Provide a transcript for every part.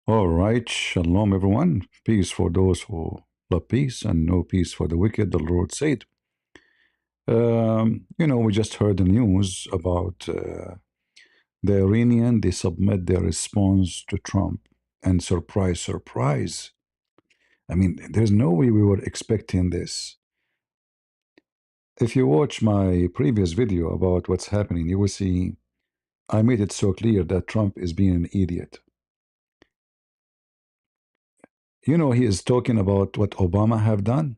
All right, shalom, everyone. Peace for those who love peace and no peace for the wicked, the Lord said. We just heard the news about the Iranian, they submit their response to Trump. And surprise, surprise. I mean, there's no way we were expecting this. If you watch my previous video about what's happening, you will see I made it so clear that Trump is being an idiot. He is talking about what Obama have done.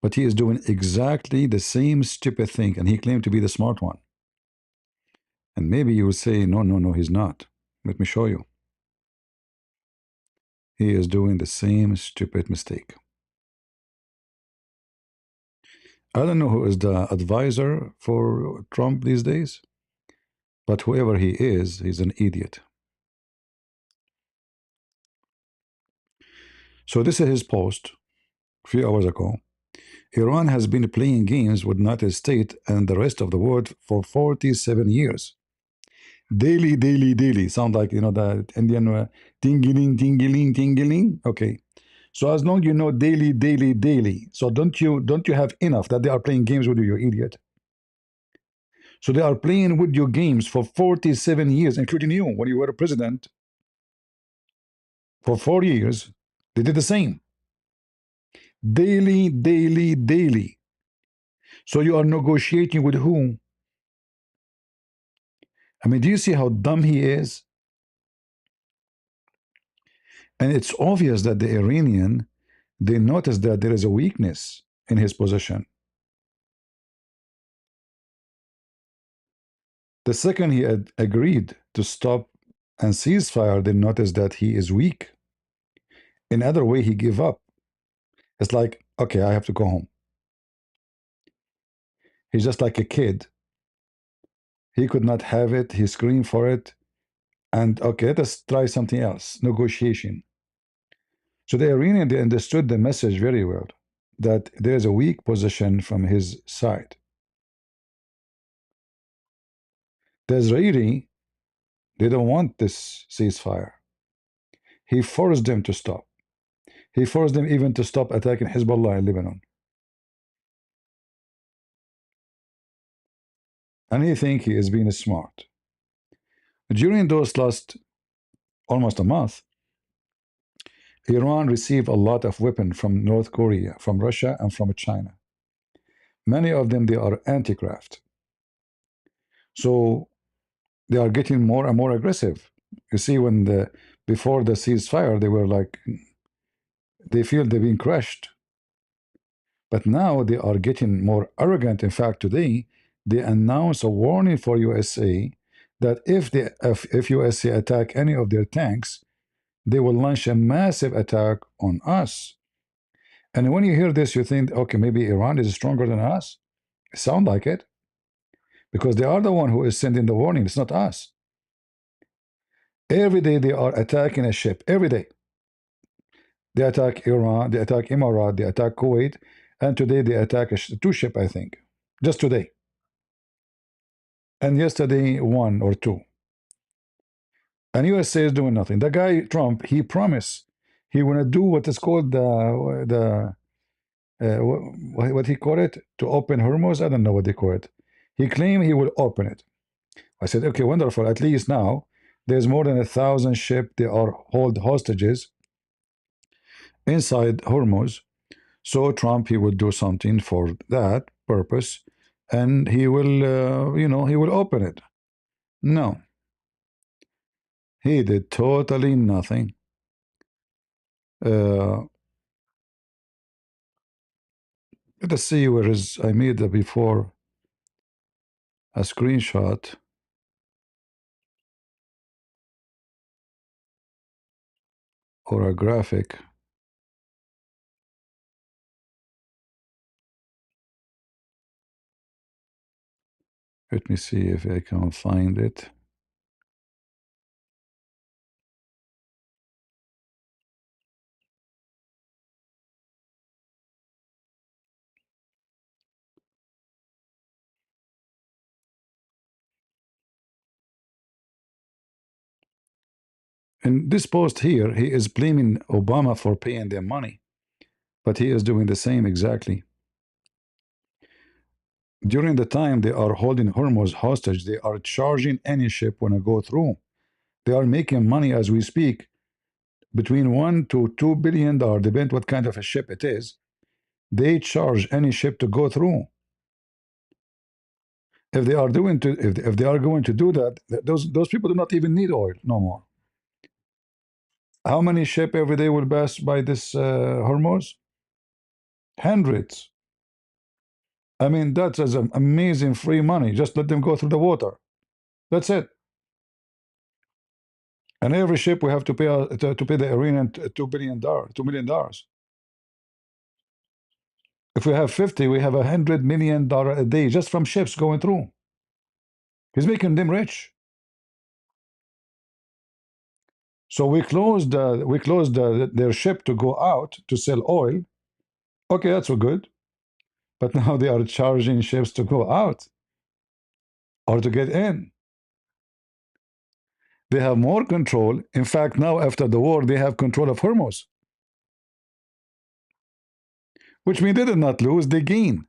But he is doing exactly the same stupid thing, and he claimed to be the smart one. And maybe you will say, no, no, no, he's not. Let me show you. He is doing the same stupid mistake. I don't know who is the advisor for Trump these days, but whoever he is, he's an idiot. So this is his post a few hours ago. Iran has been playing games with United States and the rest of the world for 47 years. Daily, daily, daily. Sound like, the Indian tingling, tingling, tingling. Okay. So as long you know daily, daily, daily. So don't you have enough that they are playing games with you, you idiot? So they are playing with your games for 47 years, including you when you were a president for 4 years. They did the same. Daily, daily, daily. So you are negotiating with whom? I mean, do you see how dumb he is? And it's obvious that the Iranian, they notice that there is a weakness in his position. The second he had agreed to stop and ceasefire, they noticed that he is weak. In other way, he gave up. It's like, okay, I have to go home. He's just like a kid. He could not have it. He screamed for it. And okay, let us try something else. Negotiation. So the Iranian, they understood the message very well, that there is a weak position from his side. The Israeli, they don't want this ceasefire. He forced them to stop. He forced them even to stop attacking Hezbollah in Lebanon. And he think he is being smart. During those last almost a month, Iran received a lot of weapons from North Korea, from Russia, and from China. Many of them, they are anti-craft. So they are getting more and more aggressive. You see, before the ceasefire, they were like, they feel they're being crushed. But now they are getting more arrogant. In fact, today, they announced a warning for USA that if USA attack any of their tanks, they will launch a massive attack on us. And when you hear this, you think, okay, maybe Iran is stronger than us. It sounds like it, because they are the one who is sending the warning. It's not us. Every day they are attacking a ship. Every day they attack Iran, they attack Emirat, they attack Kuwait, and today they attack two ship, I think, just today. And yesterday one or two. And USA is doing nothing. The guy Trump, he promised he wanna do what is called the what he called it, to open Hormuz. I don't know what they call it. He claimed he will open it. I said, okay, wonderful. At least now there's more than 1,000 ships they are hold hostages inside Hormuz. So Trump, he will do something for that purpose, and he will, he will open it. No, he did totally nothing. Uh, Let us see where is. I made before a screenshot or a graphic. Let me see if I can find it. In this post here, he is blaming Obama for paying them money, but he is doing the same exactly. During the time they are holding Hormuz hostage, they are charging any ship when I go through. They are making money as we speak, between $1 to $2 billion, depend what kind of a ship it is. They charge any ship to go through. If they are doing to, if they are going to do that, those people do not even need oil no more. How many ship every day will pass by this Hormuz? Hundreds. I mean, that's an amazing free money. Just let them go through the water. That's it. And every ship we have to pay to pay the Iranian $2 million. If we have 50, we have $100 million a day just from ships going through. He's making them rich. So we closed their ship to go out to sell oil. Okay, that's good. But now they are charging ships to go out or to get in. They have more control. In fact, now after the war, they have control of Hormuz, which means they did not lose, they gain.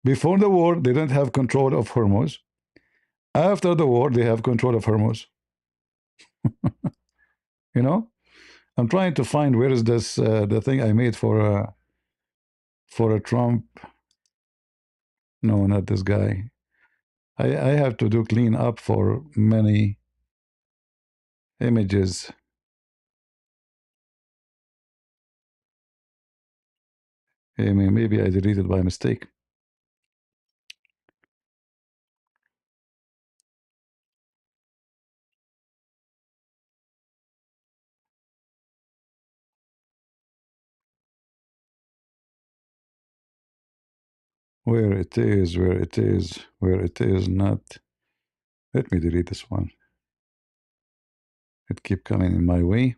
Before the war, they didn't have control of Hormuz. After the war, they have control of Hormuz. You know, I'm trying to find where is this the thing I made for a Trump. No, not this guy. I have to do clean up for many images. I mean, maybe I deleted by mistake. Where it is, where it is, where it is not. Let me delete this one. It keep coming in my way.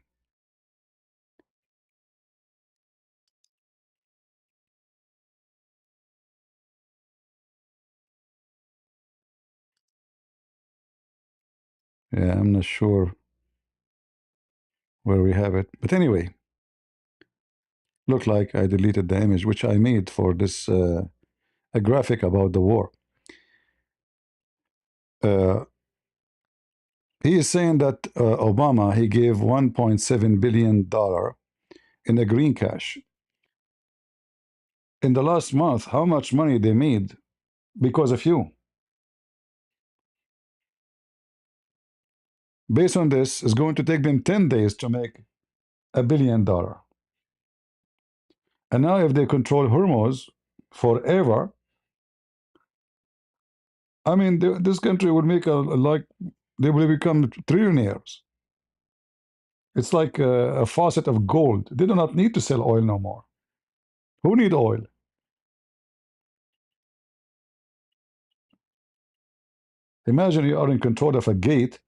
Yeah, I'm not sure where we have it. But anyway, look like I deleted the image which I made for this a graphic about the war. Uh, he is saying that Obama, he gave $1.7 billion in the green cash. In the last month, how much money they made because of you? Based on this, it's going to take them 10 days to make $1 billion. And now if they control Hormuz forever, I mean, this country will make like, they will become trillionaires. It's like a faucet of gold. They do not need to sell oil no more. Who need oil? Imagine you are in control of a gate.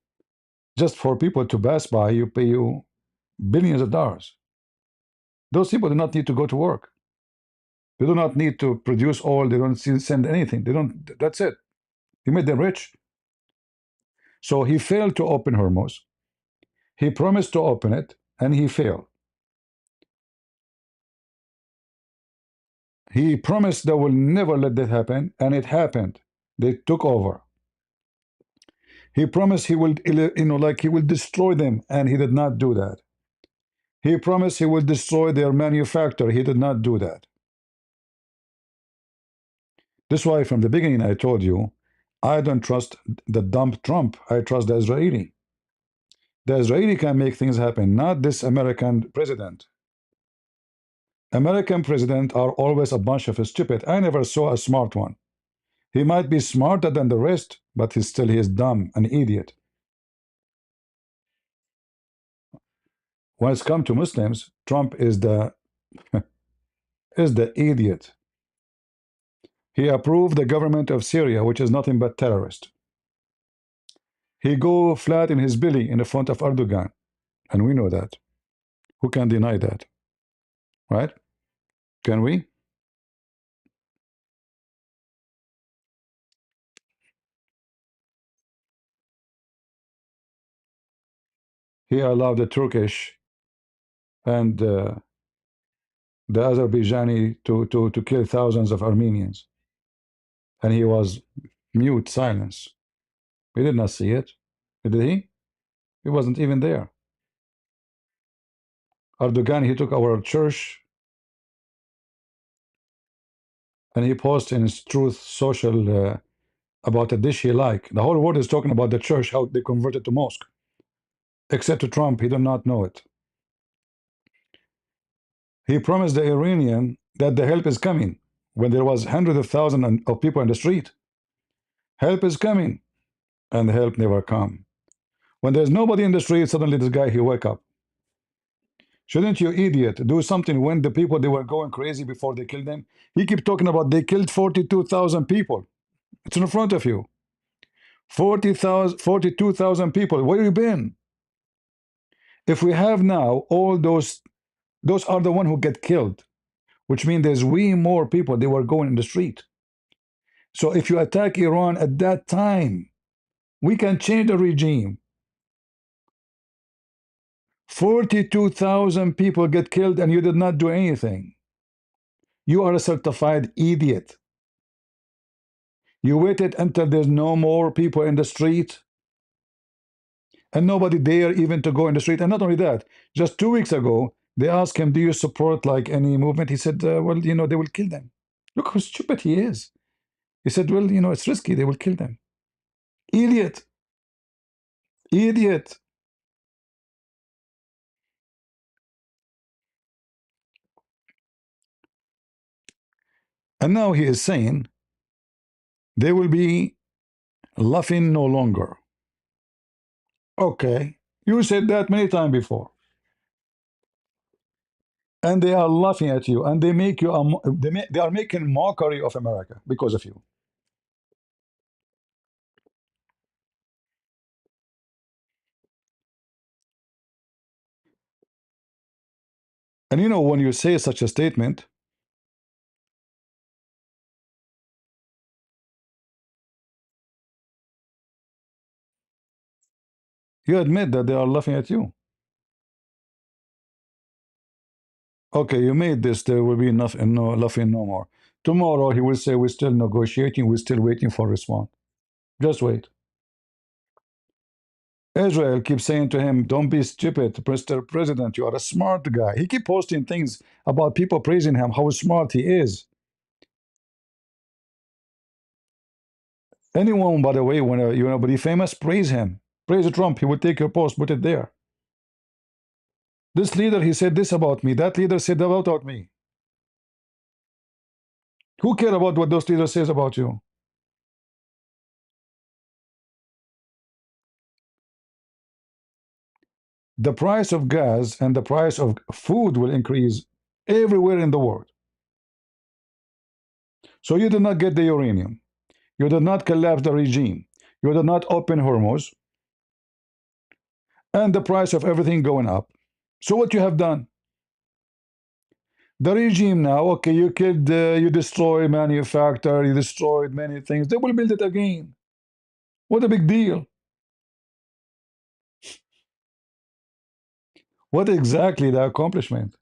Just for people to pass by, you pay you billions of dollars. Those people do not need to go to work. They do not need to produce oil. They don't send anything. They don't. That's it. He made them rich. So he failed to open Hormuz. He promised to open it, and he failed. He promised they will never let that happen, and it happened. They took over. He promised he will, like he will destroy them, and he did not do that. He promised he will destroy their manufacturer. He did not do that. This is why from the beginning I told you, I don't trust the dumb Trump. I trust the Israeli. The Israeli can make things happen, not this American president. American presidents are always a bunch of stupid. I never saw a smart one. He might be smarter than the rest, but he is dumb, an idiot. When it's come to Muslims, Trump is the is the idiot. He approved the government of Syria, which is nothing but terrorist. He go flat in his belly in the front of Erdogan, and we know that. Who can deny that? Right? Can we? he allowed the Turkish and the Azerbaijani to kill thousands of Armenians. And he was mute, silence. He did not see it. Did he? He wasn't even there. Erdogan, he took our church and he posted in his Truth Social about a dish he liked. The whole world is talking about the church, how they converted to mosque. Except to Trump, he did not know it. He promised the Iranian that the help is coming when there was hundreds of thousands of people in the street. Help is coming, and the help never come. When there's nobody in the street, suddenly this guy, he wake up. Shouldn't you, idiot, do something when the people, they were going crazy before they killed them? He keep talking about they killed 42,000 people. It's in front of you. 42,000 people. Where you been? If we have now all those are the ones who get killed, which means there's way more people, they were going in the street. So if you attack Iran at that time, we can change the regime. 42,000 people get killed and you did not do anything. You are a certified idiot. You waited until there's no more people in the street and nobody dare even to go in the street. And not only that, just 2 weeks ago, they asked him, do you support like any movement? He said, well, you know, they will kill them. Look how stupid he is. He said, well, you know, it's risky. They will kill them. Idiot. Idiot. And now he is saying they will be laughing no longer. Okay. You said that many times before. And they are laughing at you, and they make you they are making mockery of America because of you. And you know, when you say such a statement, you admit that they are laughing at you. Okay, you made this, there will be nothing, no laughing no more. Tomorrow he will say we're still negotiating, we're still waiting for a response. Just wait. Israel keeps saying to him, don't be stupid, Mr. President, you are a smart guy. He keep posting things about people praising him, how smart he is. Anyone, by the way, when you know, be famous, praise him. Praise Trump, he will take your post, put it there. This leader, he said this about me. That leader said that about me. Who care about what those leaders says about you? The price of gas and the price of food will increase everywhere in the world. So you did not get the uranium. You did not collapse the regime. You did not open Hormuz. And the price of everything going up. So what you have done? The regime now, okay, you killed, you destroyed manufacture, you destroyed many things. They will build it again. What a big deal. What exactly the accomplishment?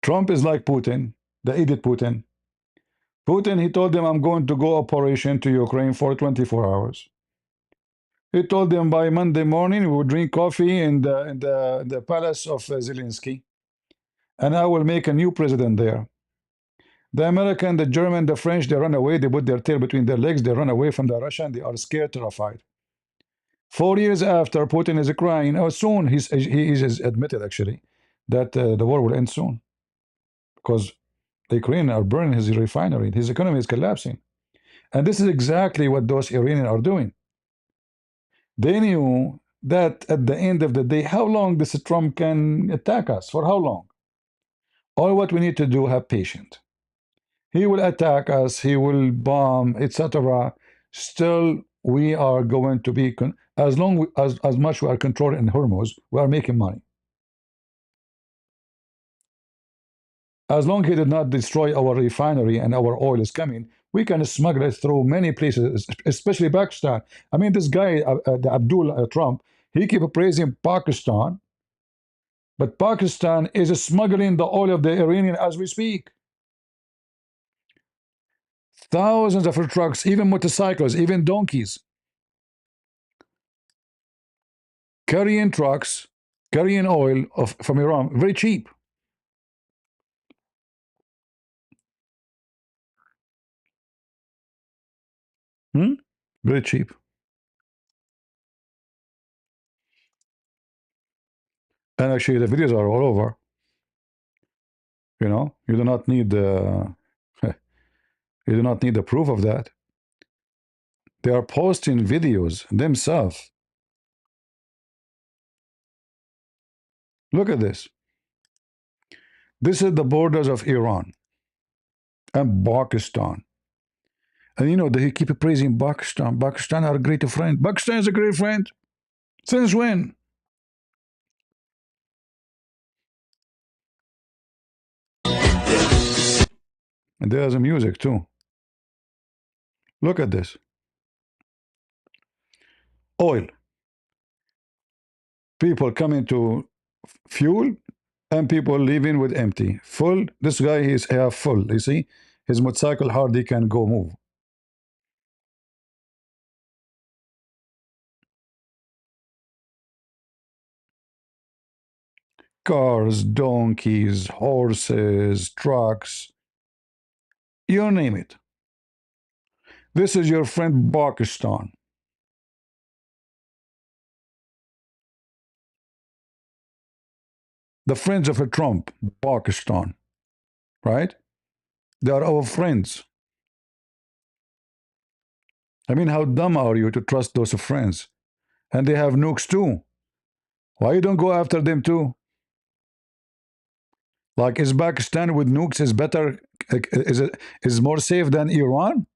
Trump is like Putin, the idiot Putin. Putin, he told them, I'm going to go operation to Ukraine for 24 hours. He told them by Monday morning, we will drink coffee in the palace of Zelensky. And I will make a new president there. The American, the German, the French, they run away. They put their tail between their legs. They run away from the Russian. They are scared, terrified. 4 years after, Putin is crying. Oh, soon, he is admitted, actually, that the war will end soon. Because the Ukrainians are burning his refinery. His economy is collapsing. And this is exactly what those Iranians are doing. They knew that at the end of the day, how long this Trump can attack us? For how long? All what we need to do, have patience. He will attack us, he will bomb, etc. Still, we are going to be, as long as much we are controlling Hormuz, we are making money. As long as he did not destroy our refinery and our oil is coming, We can smuggle it through many places, especially Pakistan. I mean, this guy, the Abdul Trump, he keep praising Pakistan, but Pakistan is smuggling the oil of the Iranian as we speak. Thousands of trucks, even motorcycles, even donkeys, carrying trucks, carrying oil from Iran, very cheap. Hmm? Very cheap. And actually, the videos are all over. You know, you do not need you do not need the proof of that. They are posting videos themselves. Look at this. This is the borders of Iran and Pakistan. And you know, they keep praising Pakistan. Pakistan are a great friend. Pakistan is a great friend. Since when? And there's a music too. Look at this. Oil. People coming to fuel and people leaving with empty. Full. This guy is half full. You see? His motorcycle hardly can go move. Cars, donkeys, horses, trucks, you name it. This is your friend Pakistan. The friends of a Trump, Pakistan, right? They are our friends. I mean, how dumb are you to trust those friends? And they have nukes too. Why you don't go after them too? Like, is Pakistan with nukes is better? Is it is more safe than Iran?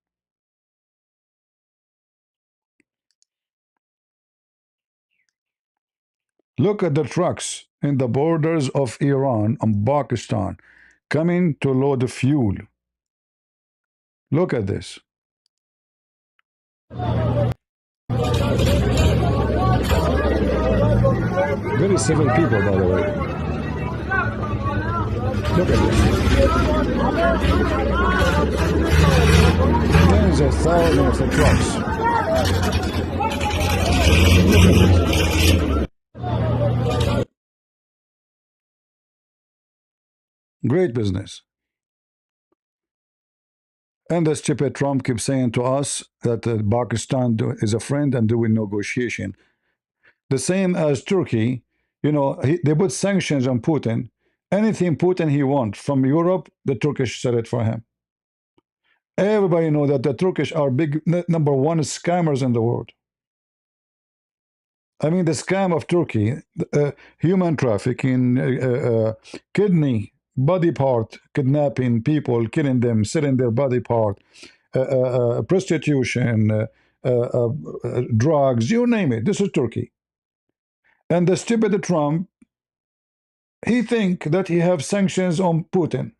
Look at the trucks in the borders of Iran and Pakistan coming to load the fuel. Look at this. Very civil people, by the way. Look at this. Tens of thousands of trucks. Look at this. Great business. And the stupid Trump keeps saying to us that Pakistan is a friend and doing negotiation. The same as Turkey, you know, they put sanctions on Putin. Anything Putin he wants from Europe, the Turkish sell it for him. Everybody know that the Turkish are big number one scammers in the world. I mean, the scam of Turkey, human trafficking, kidney, body part, kidnapping people, killing them, selling their body part, prostitution, drugs, you name it. This is Turkey. And the stupid Trump, he think that he have sanctions on Putin.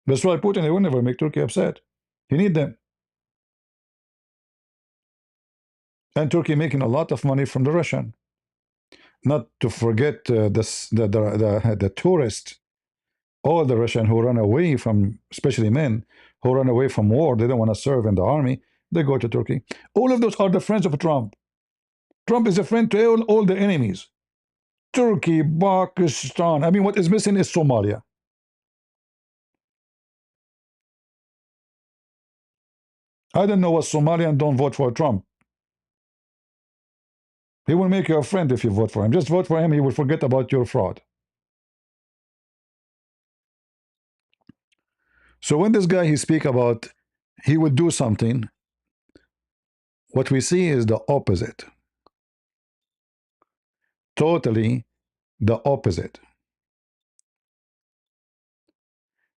That's why Putin, he will never make Turkey upset. He need them. And Turkey making a lot of money from the Russian. Not to forget the tourists, all the Russian who run away from, especially men, who run away from war, they don't want to serve in the army, they go to Turkey. All of those are the friends of Trump. Trump is a friend to all the enemies. Turkey, Pakistan. I mean, what is missing is Somalia. I don't know what Somalian don't vote for Trump. He will make you a friend if you vote for him. Just vote for him, he will forget about your fraud. So when this guy he speak about he would do something, what we see is the opposite. Totally the opposite.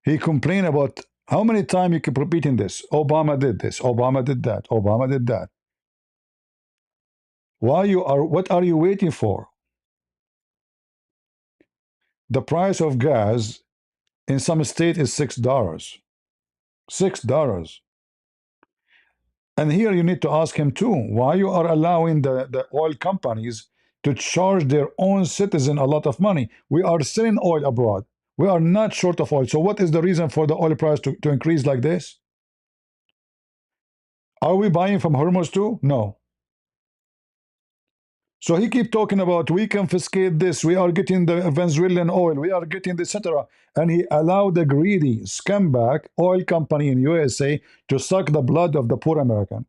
He complained about how many times you keep repeating this. Obama did this. Obama did that. Obama did that. Why you are? What are you waiting for? The price of gas in some state is $6. $6. And here you need to ask him too, why you are allowing the oil companies to charge their own citizen a lot of money? We are selling oil abroad. We are not short of oil. So what is the reason for the oil price to increase like this? Are we buying from Hormuz too? No. So he keep talking about we confiscate this, we are getting the Venezuelan oil, we are getting the etc. And he allowed the greedy scumbag oil company in USA to suck the blood of the poor American.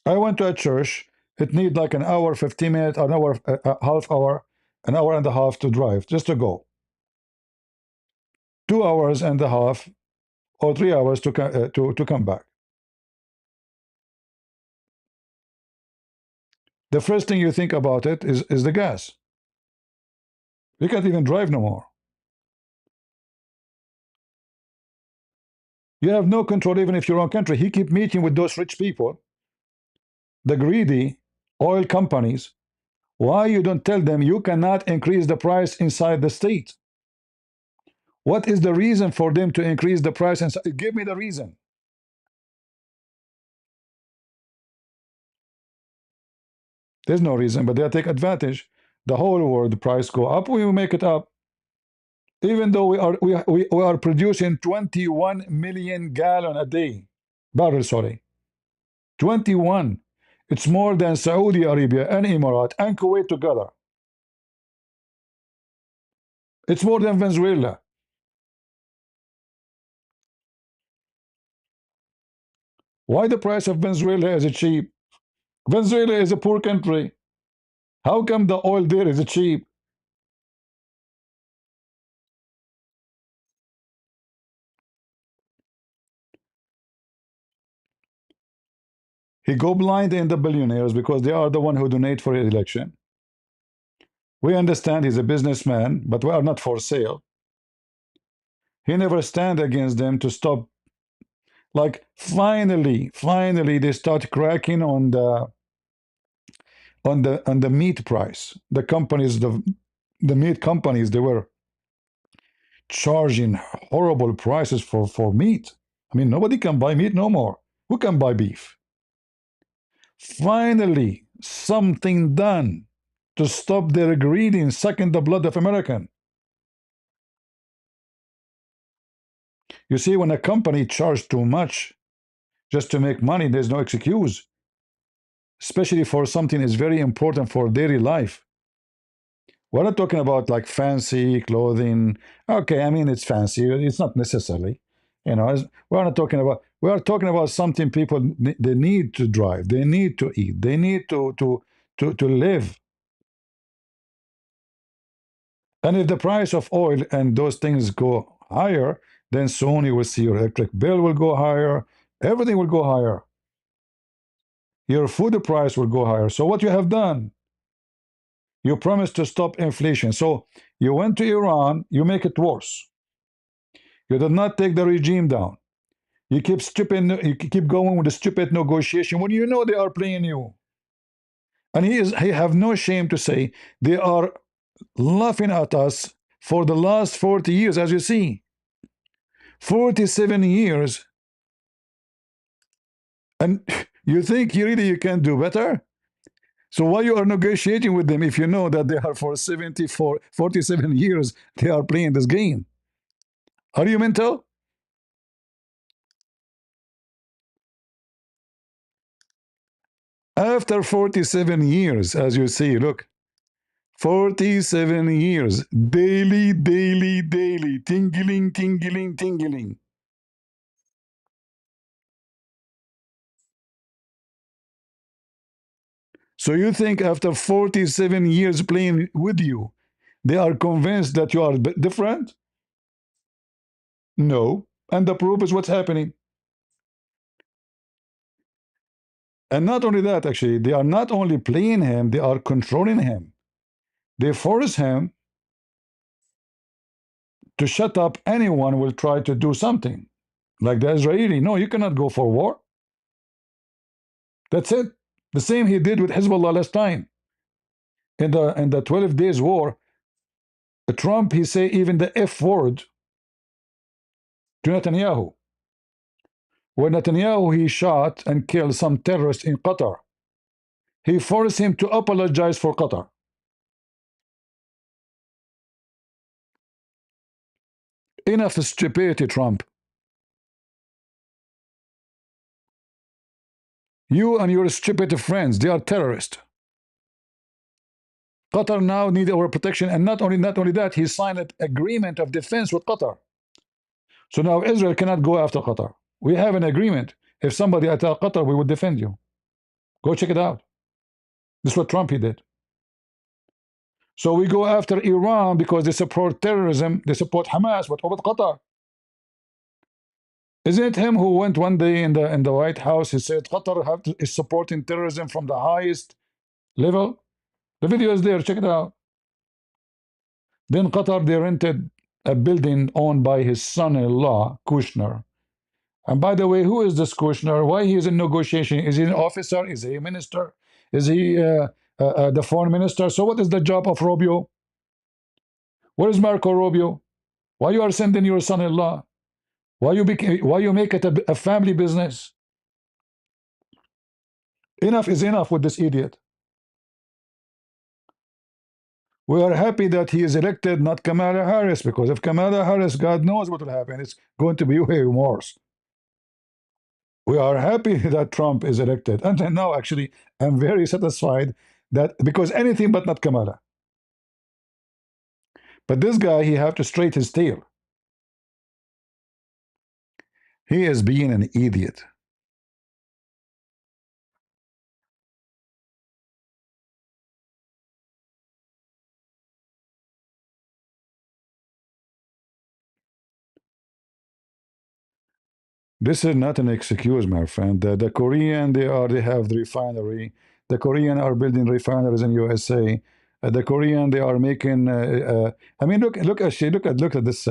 I went to a church. It need like an hour, 15 minutes, an hour, a half hour, an hour and a half to drive just to go. 2 hours and a half or 3 hours to come back. The first thing you think about it is the gas. You can't even drive no more. You have no control even if your own country. He keep meeting with those rich people, the greedy oil companies. Why you don't tell them you cannot increase the price inside the state? What is the reason for them to increase the price inside? Give me the reason. There's no reason, but they'll take advantage. The whole world price go up, we will make it up. Even though we are producing 21 million gallon a day, barrel, sorry. 21. It's more than Saudi Arabia and Emirat and Kuwait together. It's more than Venezuela. Why the price of Venezuela is cheap? Venezuela is a poor country. How come the oil there is cheap? He go blind in the billionaires because they are the one who donate for his election. We understand he's a businessman, but we are not for sale. He never stand against them to stop. Like finally they start cracking on the meat price. The companies, the meat companies, they were charging horrible prices for meat. I mean, nobody can buy meat no more. Who can buy beef? Finally, something done to stop their greed in sucking the blood of American. You see, when a company charges too much just to make money, there's no excuse, especially for something is very important for daily life. We're not talking about like fancy clothing. Okay, I mean it's fancy. It's not necessarily, we're not talking about. We are talking about something people they need to drive. They need to eat. They need to live. And if the price of oil and those things go higher, then soon you will see your electric bill will go higher. Everything will go higher. Your food price will go higher. So what you have done? You promised to stop inflation. So you went to Iran, you make it worse. You did not take the regime down. You keep going with the stupid negotiation when you know they are playing you. And he have no shame to say they are laughing at us for the last 40 years, as you see. 47 years. And you think you can do better? So why you are negotiating with them if you know that they are for 47 years they are playing this game? Are you mental? After 47 years, as you see, look, 47 years, daily, tingling, tingling, tingling. So you think after 47 years playing with you, they are convinced that you are different? No. And the proof is what's happening. And not only that, actually, they are not only playing him, they are controlling him. They force him to shut up anyone will try to do something. Like the Israeli, no, you cannot go for war. That's it. The same he did with Hezbollah last time. In the 12 days war, Trump, he say even the F word to Netanyahu. when Netanyahu he shot and killed some terrorists in Qatar, he forced him to apologize for Qatar. Enough stupidity, Trump. You and your stupid friends, they are terrorists. Qatar now need our protection, and not only that, he signed an agreement of defense with Qatar. So now Israel cannot go after Qatar. We have an agreement. If somebody attack Qatar, we will defend you. Go check it out. This is what Trump he did. So we go after Iran because they support terrorism, they support Hamas. What about Qatar? Isn't it him who went one day in the White House? He said Qatar is supporting terrorism from the highest level. The video is there. Check it out. Then Qatar they rented a building owned by his son-in-law Kushner. And by the way, who is this Kushner? Why he is in negotiation? Is he an officer? Is he a minister? Is he the foreign minister? So what is the job of Rubio? Where is Marco Rubio? Why you are sending your son-in-law? Why you make it a family business? Enough is enough with this idiot. We are happy that he is elected, not Kamala Harris, because if Kamala Harris, God knows what will happen. It's going to be way worse. We are happy that Trump is elected. And now, actually, I'm very satisfied that because anything but not Kamala. But this guy, he have to straight his tail. He is being an idiot. This is not an excuse, my friend. The Korean, they have the refinery. The Korean are building refineries in USA. The Korean, they are making. I mean, look at this.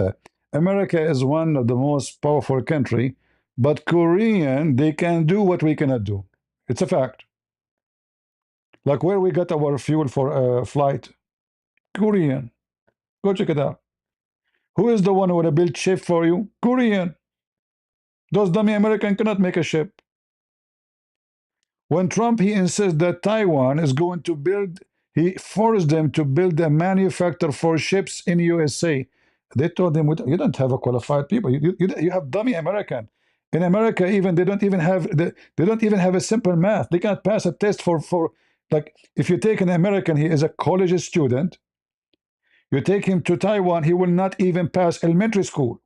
America is one of the most powerful country, but Korean, they can do what we cannot do. It's a fact. Like where we got our fuel for flight, Korean. Go check it out. Who is the one who will build ship for you? Korean. Those dummy American cannot make a ship. When Trump he insists that Taiwan is going to build, he forced them to build a manufacturer for ships in USA. They told him, you don't have a qualified people. You have dummy American. In America, even they don't even have a simple math. They cannot pass a test for like if you take an American, he is a college student. You take him to Taiwan, he will not even pass elementary school.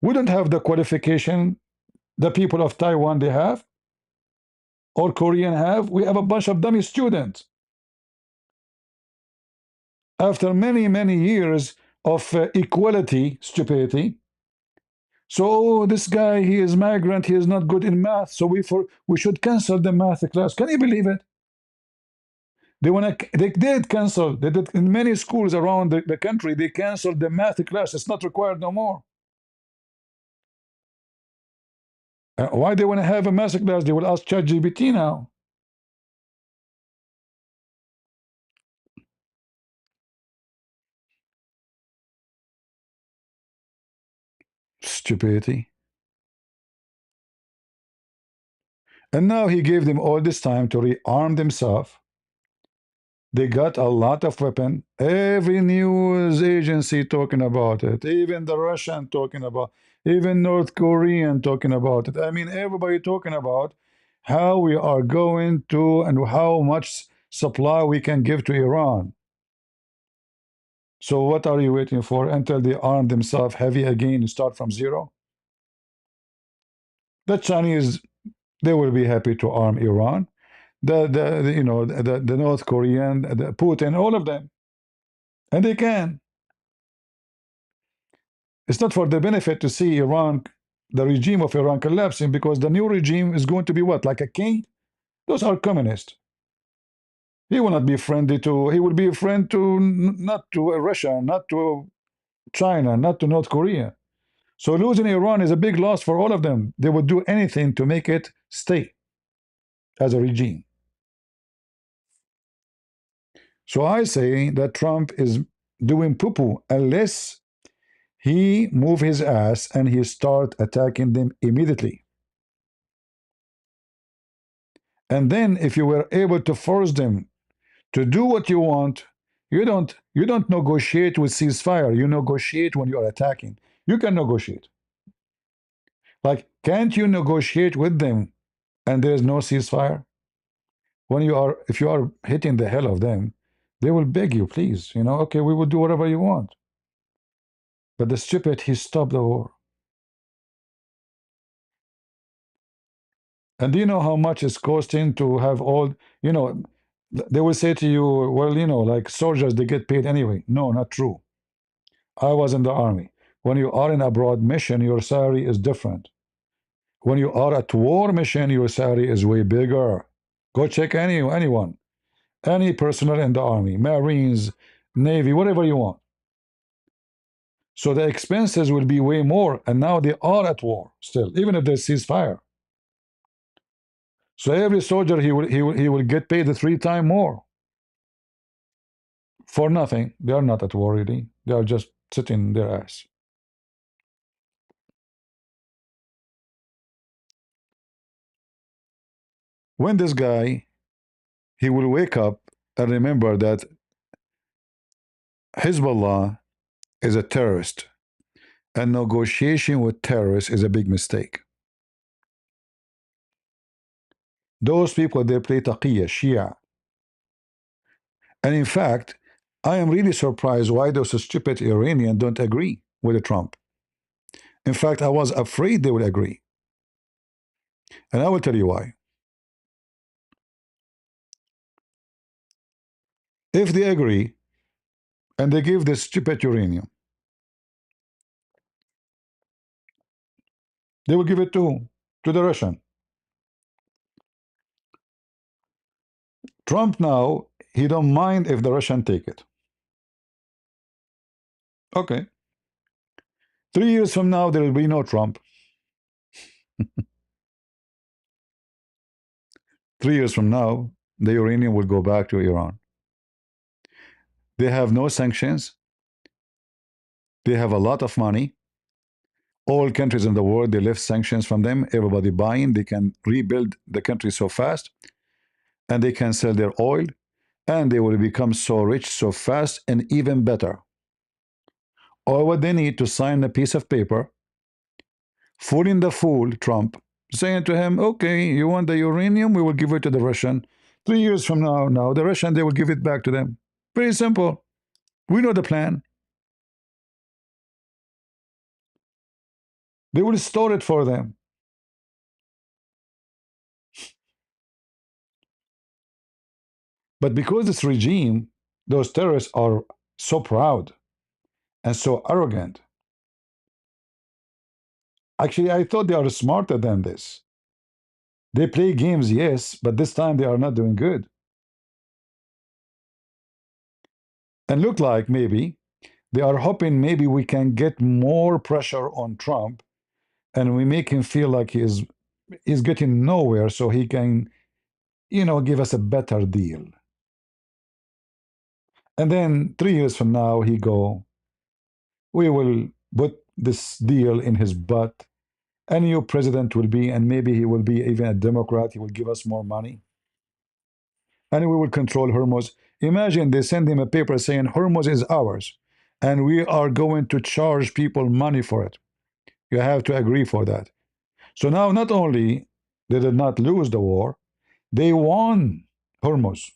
We don't have the qualification the people of Taiwan they have, or Korean have. We have a bunch of dummy students. After many years of equality stupidity, so this guy, he is migrant, he is not good in math, so we should cancel the math class. Can you believe it? They did cancel. They did in many schools around the country. They canceled the math class. It's not required no more. Why they want to have a math class? They will ask ChatGPT now. Stupidity. And now he gave them all this time to rearm themselves. They got a lot of weapon. Every news agency talking about it. Even the Russian talking about it. Even North Korean talking about it. I mean, everybody talking about how we are going to and how much supply we can give to Iran. So what are you waiting for until they arm themselves heavy again and start from zero? The Chinese, they will be happy to arm Iran. The North Korean, the Putin, all of them. And they can. It's not for the benefit to see Iran, the regime of Iran collapsing, because the new regime is going to be what, like a king? Those are communists. He will not be friendly to, he will be a friend to, not to Russia, not to China, not to North Korea. So losing Iran is a big loss for all of them. They would do anything to make it stay as a regime. So I say that Trump is doing poo-poo unless he move his ass and he start attacking them immediately. And then if you were able to force them to do what you want, you don't negotiate with ceasefire. You negotiate when you are attacking. You can negotiate. Like, can't you negotiate with them and there is no ceasefire? When you are, if you are hitting the hell of them, they will beg you, please, okay, we will do whatever you want. But the stupid, he stopped the war. And do you know how much it's costing to have all, you know, they will say to you, well, like soldiers, they get paid anyway. No, not true. I was in the army. When you are in a abroad mission, your salary is different. When you are at war mission, your salary is way bigger. Go check anyone, any personnel in the army, Marines, Navy, whatever you want. So the expenses will be way more, and now they are at war still, even if they ceasefire. So every soldier he will get paid 3 times more for nothing. They are not at war really. They are just sitting their ass. When this guy he will wake up and remember that Hezbollah is a terrorist, and negotiation with terrorists is a big mistake. Those people they play taqiyya, Shia, and in fact, I am really surprised why those stupid Iranians don't agree with Trump. In fact, I was afraid they would agree, and I will tell you why. If they agree and they give this stupid uranium, they will give it to the Russian. Trump now, he don't mind if the Russian take it. Okay. 3 years from now, there will be no Trump. 3 years from now, the uranium will go back to Iran. They have no sanctions. They have a lot of money. All countries in the world, they lift sanctions from them. Everybody buying. They can rebuild the country so fast. And they can sell their oil. And they will become so rich so fast and even better. All what they need to sign a piece of paper, fooling the fool, Trump, saying to him, okay, you want the uranium? We will give it to the Russian. 3 years from now, the Russian, they will give it back to them. Very simple. We know the plan. They will store it for them. But because this regime, those terrorists are so proud and so arrogant. Actually, I thought they are smarter than this. They play games, yes, but this time they are not doing good. And look like maybe they are hoping maybe we can get more pressure on Trump and we make him feel like he's getting nowhere so he can, give us a better deal. And then 3 years from now, he go, we will put this deal in his butt. A new president will be, and maybe he will be even a Democrat. He will give us more money. And we will control Hormuz. Imagine they send him a paper saying Hormuz is ours. And we are going to charge people money for it. You have to agree for that. So now not only they did not lose the war, they won Hormuz.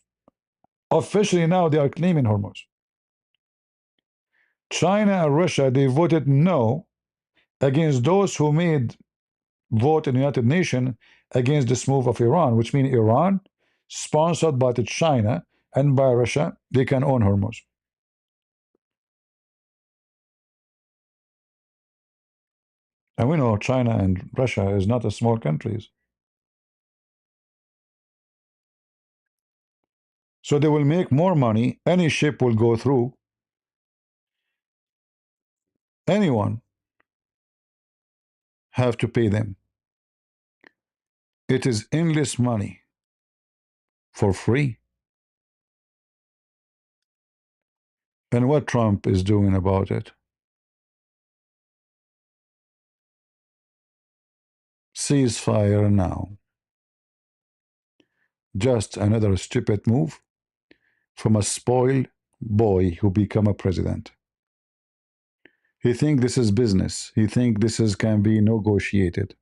Officially now they are claiming Hormuz. China and Russia, they voted no against those who made vote in the United Nations against this move of Iran, which means Iran, sponsored by China and by Russia, they can own Hormuz. And we know China and Russia is not a small countries. So they will make more money. Any ship will go through. Anyone have to pay them. It is endless money for free. And what Trump is doing about it? Ceasefire now. Just another stupid move from a spoiled boy who become a president. He think this is business. He think this is can be negotiated.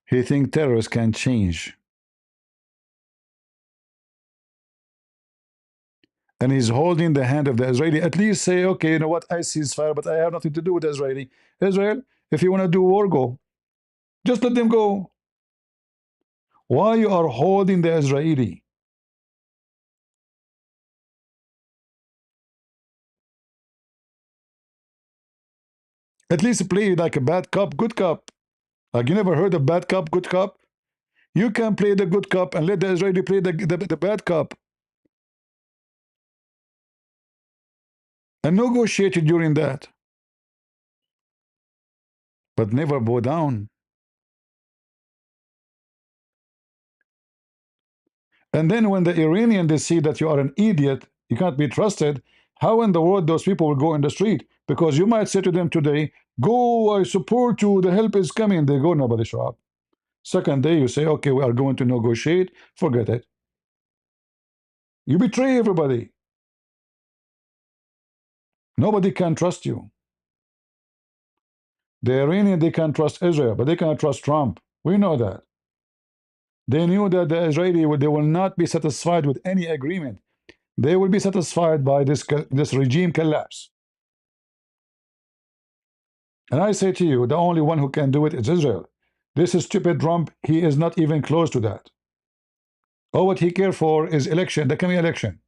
He think terrorists can change. And he's holding the hand of the Israeli. At least say, okay, you know what, I ceasefire, but I have nothing to do with Israeli. Israel, if you want to do war, go. Just let them go. Why you are holding the Israeli? At least play like a bad cop, good cop. Like you never heard of bad cop, good cop? You can play the good cop and let the Israeli play the bad cop. And negotiate during that. But never bow down. And then when the Iranian they see that you are an idiot, you can't be trusted, how in the world those people will go in the street? Because you might say to them today, go, I support you, the help is coming. They go, nobody show up. Second day, you say, okay, we are going to negotiate, forget it. You betray everybody. Nobody can trust you. The Iranian, they can trust Israel, but they cannot trust Trump. We know that. They knew that the Israeli, they will not be satisfied with any agreement. They will be satisfied by this regime collapse. And I say to you, the only one who can do it is Israel. This is stupid Trump, he is not even close to that. All what he cares for is election, the coming election.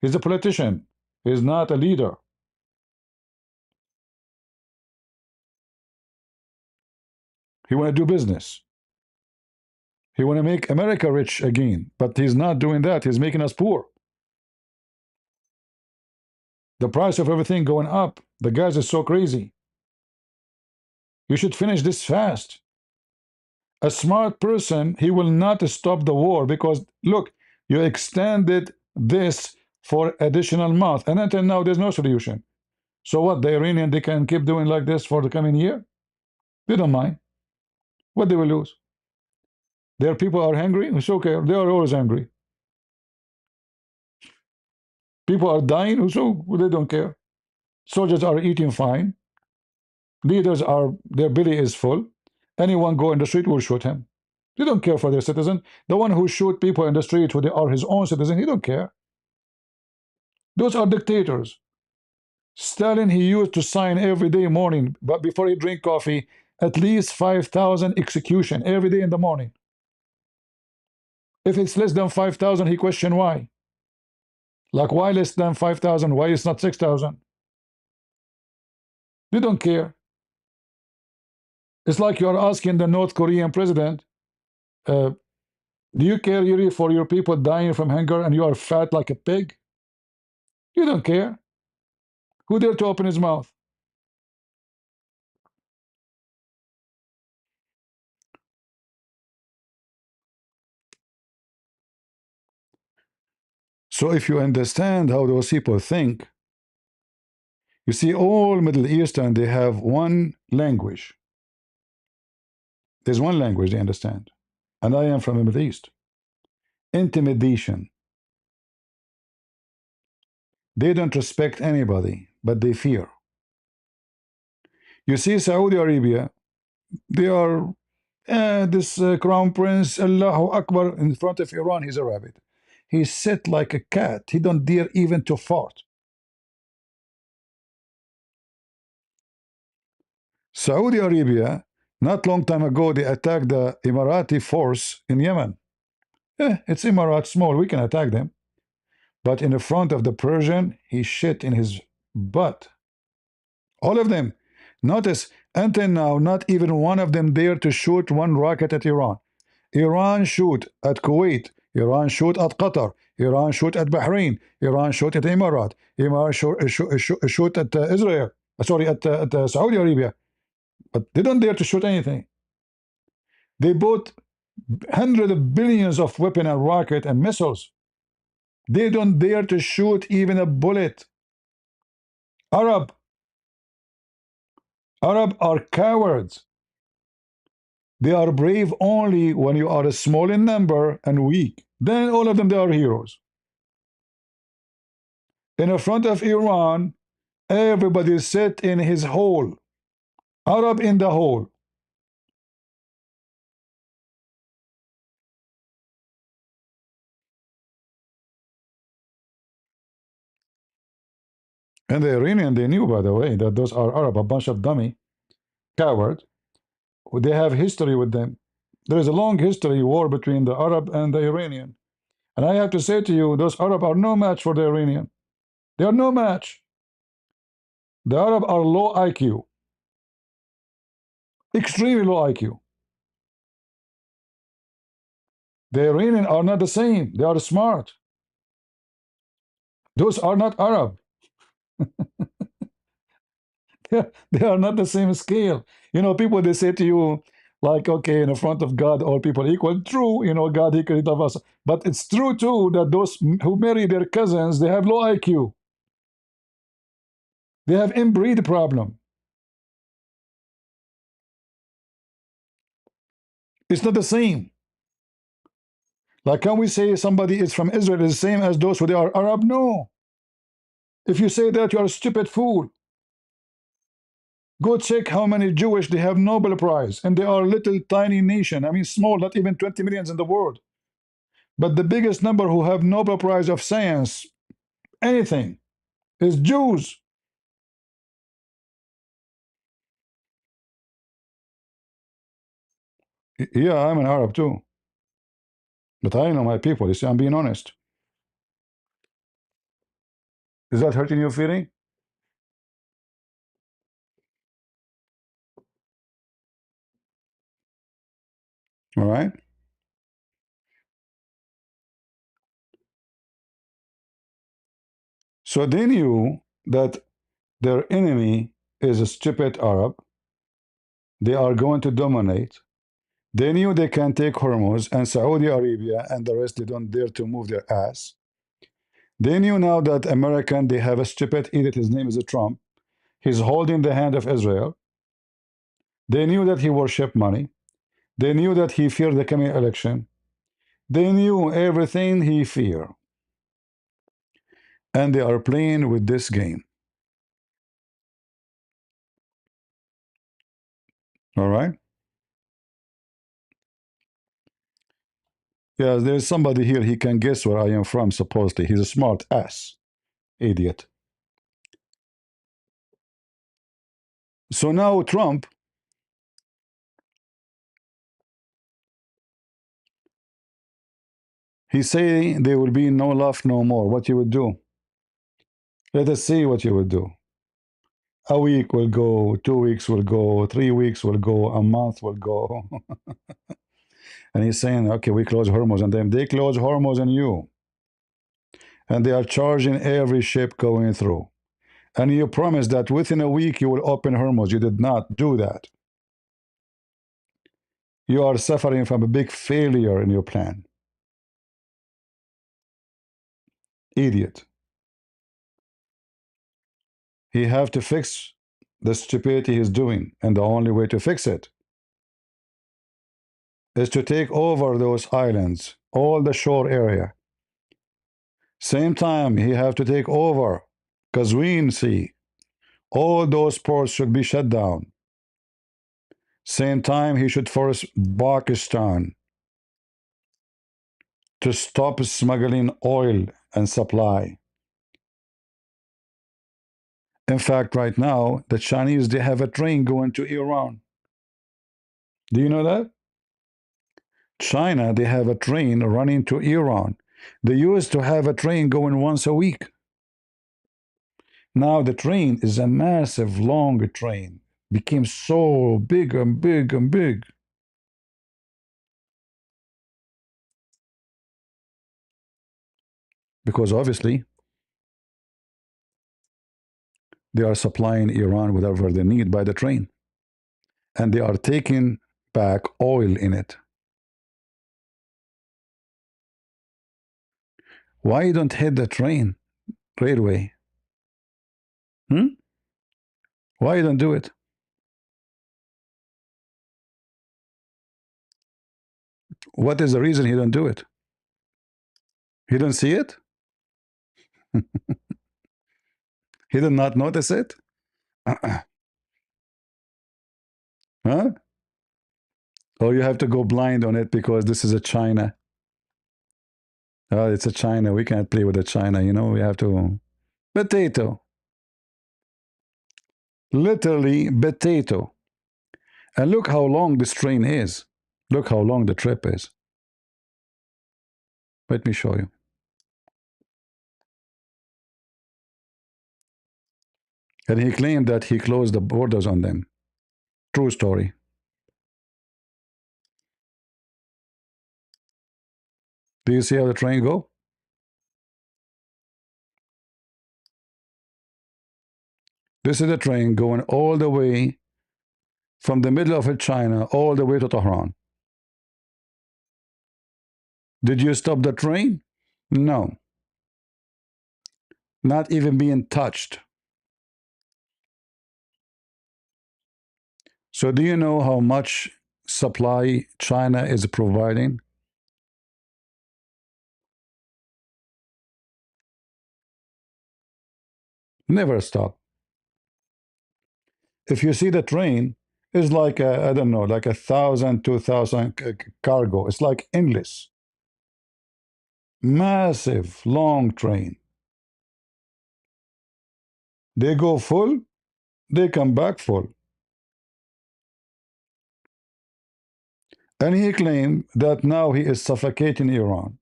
He's a politician. He's not a leader. He want to do business. He want to make America rich again, but he's not doing that. He's making us poor. The price of everything going up. The gas is so crazy. You should finish this fast. A smart person, he will not stop the war because, look, you extended this for additional month, and until now, there's no solution. So what, the Iranian, they can keep doing like this for the coming year? They don't mind. What they will lose? Their people are hungry? It's okay. They are always hungry. People are dying? So they don't care. Soldiers are eating fine. Leaders are, their belly is full. Anyone go in the street will shoot him. They don't care for their citizen. The one who shoot people in the street who they are his own citizen, he don't care. Those are dictators. Stalin, he used to sign every day morning, but before he drink coffee, at least 5,000 execution every day in the morning. If it's less than 5,000, he question why. Like, why less than 5,000? Why it's not 6,000? They don't care. It's like you are asking the North Korean president, do you care, Yuri, for your people dying from hunger and you are fat like a pig? You don't care. Who dare to open his mouth? So if you understand how those people think, you see all Middle Eastern, they have one language. There's one language they understand. And I am from the Middle East. Intimidation. They don't respect anybody, but they fear. You see Saudi Arabia, they are this crown prince, Allahu Akbar, in front of Iran, he's a rabbit. He sit like a cat. He don't dare even to fart. Saudi Arabia, not long time ago, they attacked the Emirati force in Yemen. It's Emirat small, we can attack them. But in the front of the Persian, he shit in his butt. All of them. Notice, until now, not even one of them dared to shoot one rocket at Iran. Iran shoot at Kuwait. Iran shoot at Qatar. Iran shoot at Bahrain. Iran shoot at Emirat. Iran shoot at Israel. Sorry, at Saudi Arabia. But they don't dare to shoot anything. They bought hundreds of billions of weapons and rocket and missiles. They don't dare to shoot even a bullet. Arab are cowards. They are brave only when you are small in number and weak. Then all of them, they are heroes. In the front of Iran, everybody sit in his hole. Arab in the hole. And the Iranian, they knew, by the way, that those are Arab, a bunch of dummy cowards. They have history with them. There is a long history war between the Arab and the Iranian. And I have to say to you, those Arab are no match for the Iranian. They are no match. The Arab are low IQ, extremely low IQ. The Iranian are not the same. They are smart. Those are not Arab. They are not the same scale. You know, people, they say to you, like, okay, in the front of God, all people equal. True, you know, God, he created us. But it's true, too, that those who marry their cousins, they have low IQ. They have inbreed problem. It's not the same. Like, can we say somebody is from Israel is the same as those who they are Arab? No. If you say that, you are a stupid fool. Go check how many Jewish they have Nobel Prize, and they are a little tiny nation. I mean, small, not even 20 millions in the world. But the biggest number who have Nobel Prize of science, anything, is Jews. Yeah, I'm an Arab too, but I know my people. You see, I'm being honest. Is that hurting your feeling? All right. So they knew that their enemy is a stupid Arab. They are going to dominate. They knew they can take Hormuz and Saudi Arabia and the rest. They don't dare to move their ass. They knew now that American, they have a stupid idiot. His name is Trump. He's holding the hand of Israel. They knew that he worshiped money. They knew that he feared the coming election. They knew everything he feared. And they are playing with this game. All right? Yeah, there's somebody here. He can guess where I am from, supposedly. He's a smart ass. Idiot. So now Trump, he's saying there will be no love no more. What you would do? Let us see what you would do. A week will go, 2 weeks will go, 3 weeks will go, a month will go. And he's saying, okay, we close Hormuz, and then they close Hormuz and you. And they are charging every ship going through. And you promised that within a week you will open Hormuz. You did not do that. You are suffering from a big failure in your plan. Idiot. He have to fix the stupidity he's doing, and the only way to fix it is to take over those islands, all the shore area. Same time, he have to take over Qazwin Sea. All those ports should be shut down. Same time, he should force Pakistan to stop smuggling oil and supply. In fact, right now, the Chinese, they have a train going to Iran. Do you know that? China, they have a train running to Iran. They used to have a train going once a week. Now the train is a massive, long train. Became so big and big and big. Because obviously, they are supplying Iran whatever they need by the train. And they are taking back oil in it. Why you don't hit the train, railway? Hmm? Why you don't do it? What is the reason he don't do it? He don't see it? He did not notice it? Huh? Or you have to go blind on it because this is a China. Oh, it's a China. We can't play with a China, you know. We have to. Potato. Literally potato. And look how long this train is. Look how long the trip is. Let me show you. And he claimed that he closed the borders on them. True story. Do you see how the train go? This is the train going all the way from the middle of China all the way to Tehran. Did you stop the train? No. Not even being touched. So do you know how much supply China is providing? Never stop. If you see the train, it's like I don't know, like 1,000, 2,000 cargo. It's like endless, massive, long train. They go full, they come back full. And he claimed that now he is suffocating Iran.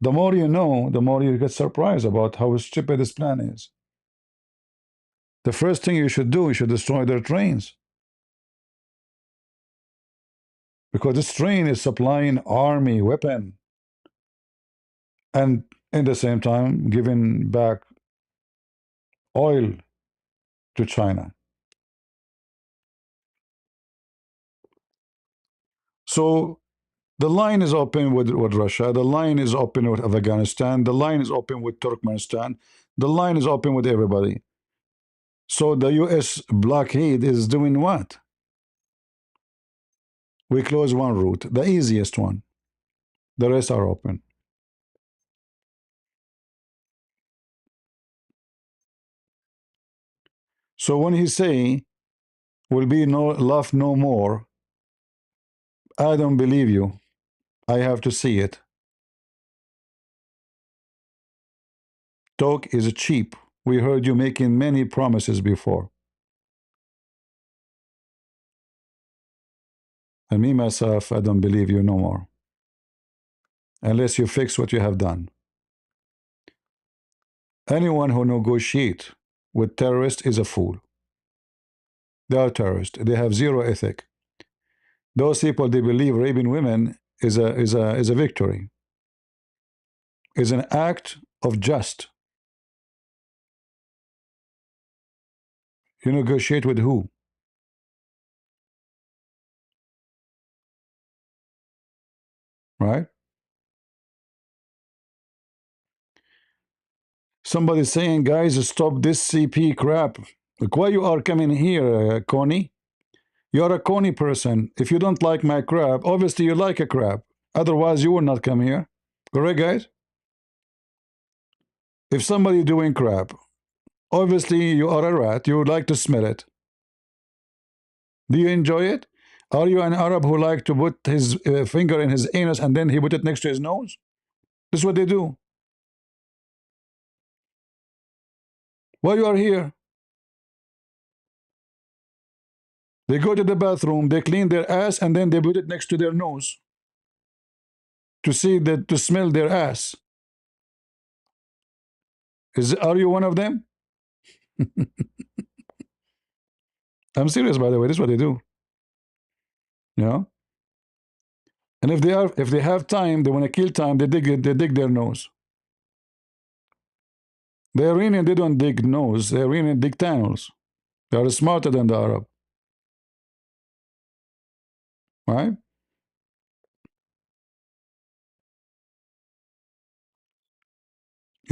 The more you know, the more you get surprised about how stupid this plan is. The first thing you should do, you should destroy their trains. Because this train is supplying army, weapon, and in the same time giving back oil to China. So the line is open with Russia, the line is open with Afghanistan, the line is open with Turkmenistan, the line is open with everybody. So the US blockade is doing what? We close one route, the easiest one. The rest are open. So when he say will be no love no more, I don't believe you. I have to see it. Talk is cheap. We heard you making many promises before. And me, myself, I don't believe you no more. Unless you fix what you have done. Anyone who negotiates with terrorists is a fool. They are terrorists. They have zero ethic. Those people, they believe raping women is a victory. Is an act of just. You negotiate with who? Right? Somebody saying, guys, stop this CP crap. Look, why you are coming here, Coney? You're a Coney person. If you don't like my crap, obviously you like a crap. Otherwise, you would not come here. Correct, guys? If somebody doing crap, obviously you are a rat. You would like to smell it. Do you enjoy it? Are you an Arab who like to put his finger in his anus and then he put it next to his nose? This is what they do. Why you are here? They go to the bathroom, they clean their ass, and then they put it next to their nose to see that to smell their ass. Are you one of them? I'm serious, by the way. This is what they do. You know. And if they have time, they want to kill time. They dig their nose. The Iranian, they don't dig nose. The Iranian dig tunnels. They are smarter than the Arab, right?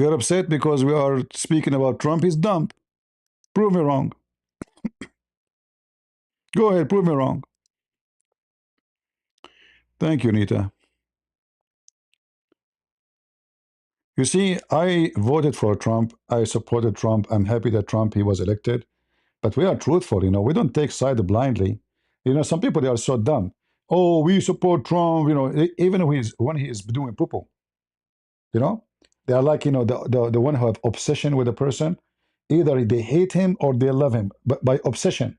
You're upset because we are speaking about Trump. He's dumb. Prove me wrong. Go ahead, prove me wrong. Thank you, Nita. You see, I voted for Trump. I supported Trump. I'm happy that Trump he was elected. But we are truthful, we don't take side blindly. Some people they are so dumb. Oh, we support Trump, even when he is doing poo-poo, you know, they are like the one who have obsession with a person. Either they hate him or they love him, but by obsession,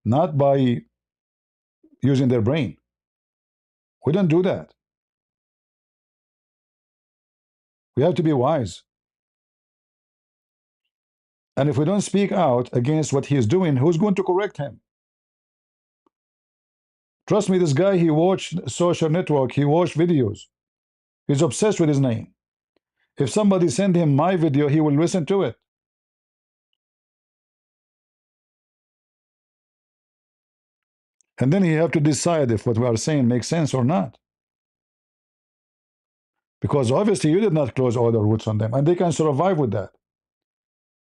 not by using their brain. We don't do that. We have to be wise. And if we don't speak out against what he is doing, who's going to correct him? Trust me, this guy, he watched social network, he watched videos. He's obsessed with his name. If somebody send him my video, he will listen to it. And then he have to decide if what we are saying makes sense or not. Because obviously you did not close all the routes on them, and they can survive with that.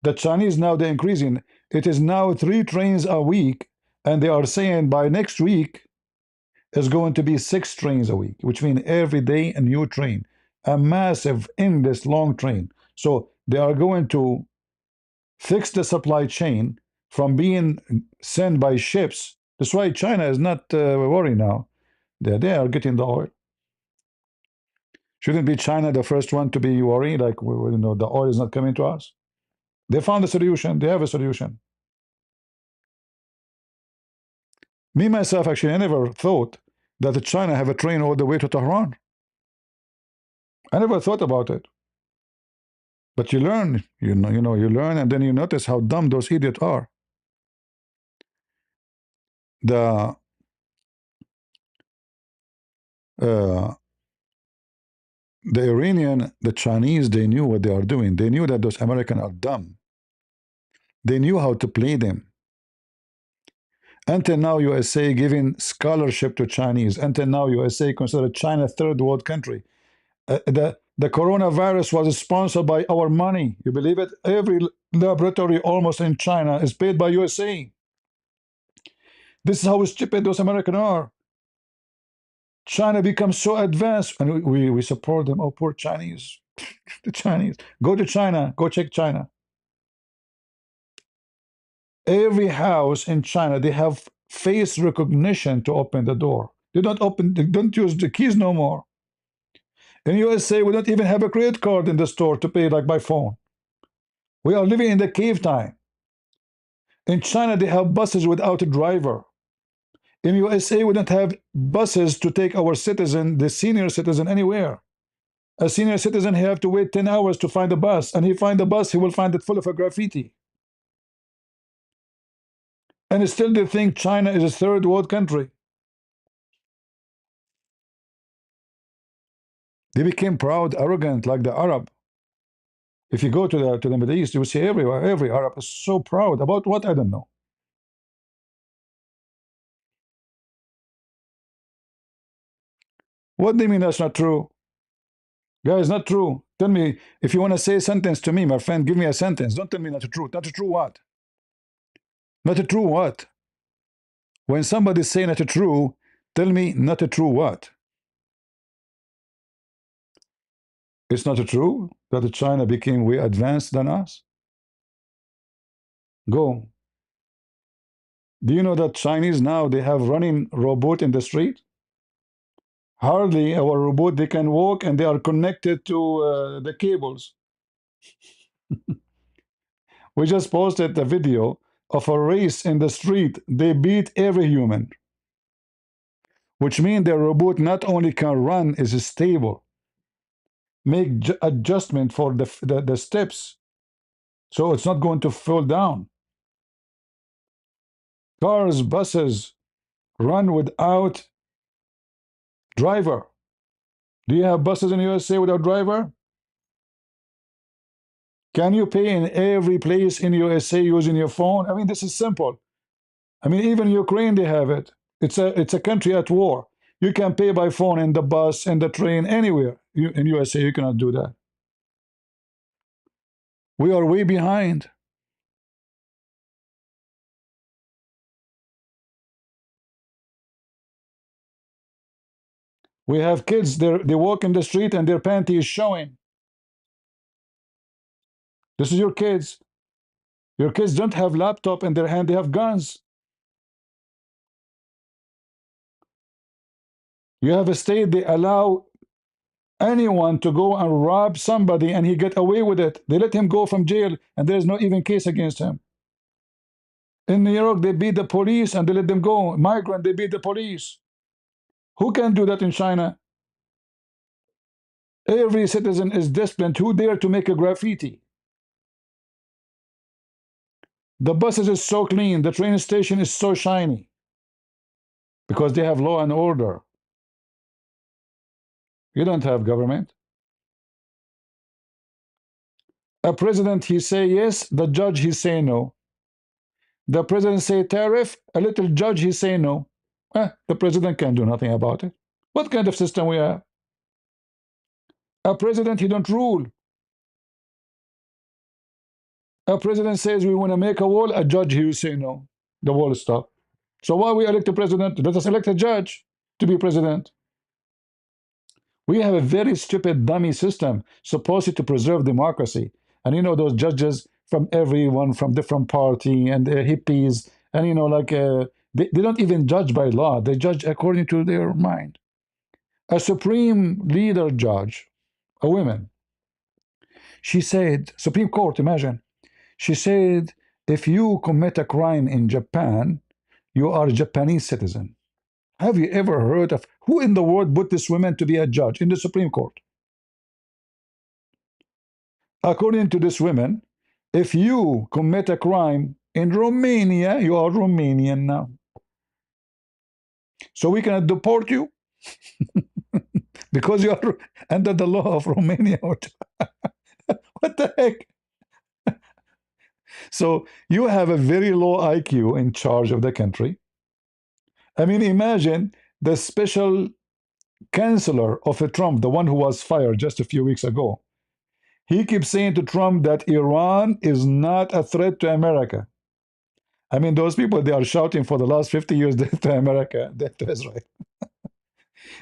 The Chinese now, they're increasing. It is now 3 trains a week, and they are saying by next week is going to be 6 trains a week, which means every day a new train, a massive, endless, long train. So they are going to fix the supply chain from being sent by ships. That's why China is not worried now. They are getting the oil. Shouldn't be China the first one to be worried, like the oil is not coming to us? They found a solution. They have a solution. Me myself, actually, I never thought that China have a train all the way to Tehran. I never thought about it. But you learn, you learn, and then you notice how dumb those idiots are. The uh, the Iranian, the Chinese, they knew what they are doing. They knew that those Americans are dumb. They knew how to play them. Until now, USA giving scholarship to Chinese. Until now, USA considered China a third world country. The coronavirus was sponsored by our money. You believe it? Every laboratory almost in China is paid by USA. This is how stupid those Americans are. China becomes so advanced, and we support them. Oh, poor Chinese. The Chinese. Go to China. Go check China. Every house in China, they have face recognition to open the door. They don't use the keys no more. In USA, we don't even have a credit card in the store to pay like by phone. We are living in the cave time. In China, they have buses without a driver. In USA, we don't have buses to take our citizen, the senior citizen, anywhere. A senior citizen, he have to wait 10 hours to find a bus, and he find the bus, he will find it full of a graffiti. And still they think China is a third world country. They became proud, arrogant, like the Arab. If you go to the Middle East, you will see everywhere, every Arab is so proud. About what? I don't know. What do you mean that's not true? Guys, not true. Tell me, if you want to say a sentence to me, my friend, give me a sentence. Don't tell me not true. Not true what? Not true what? When somebody say not true, tell me not true what? It's not true that China became way advanced than us? Go. Do you know that Chinese now, they have running robot in the street? Hardly our robot, they can walk and they are connected to the cables. We just posted a video of a race in the street. They beat every human, which means their robot not only can run, is stable, make adjustment for the steps, so it's not going to fall down. Cars, buses run without driver. Do you have buses in the USA without driver? Can you pay in every place in USA using your phone? I mean, this is simple. I mean, even Ukraine, they have it. It's a country at war. You can pay by phone in the bus, in the train, anywhere. In USA, you cannot do that. We are way behind. We have kids, they walk in the street and their panty is showing. This is your kids. Your kids don't have laptop in their hand, they have guns. You have a state, they allow anyone to go and rob somebody and he get away with it. They let him go from jail and there is no even case against him. In New York, they beat the police and they let them go. Migrant, they beat the police. Who can do that in China? Every citizen is disciplined. Who dare to make a graffiti? The buses is so clean. The train station is so shiny because they have law and order. You don't have government. A president, he say yes. The judge, he say no. The president say tariff. A little judge, he say no. The president can do nothing about it. What kind of system we have? A president, he don't rule. A president says we want to make a wall. A judge, he will say no. The wall is stop. So why we elect a president? Let us elect a judge to be president. We have a very stupid, dummy system supposed to preserve democracy. And you know, those judges from everyone, from different party, and hippies, and you know, like they don't even judge by law. They judge according to their mind. A supreme leader judge, a woman, she said, Supreme Court, imagine, she said, if you commit a crime in Japan, you are a Japanese citizen. Have you ever heard of who in the world put this woman to be a judge in the Supreme Court? According to this woman, if you commit a crime in Romania, you are Romanian now. So we cannot deport you because you are under the law of Romania. What the heck? So you have a very low IQ in charge of the country. I mean, imagine the special counselor of a Trump, the one who was fired just a few weeks ago. He keeps saying to Trump that Iran is not a threat to America. I mean, those people, they are shouting for the last 50 years, death to America, death to Israel.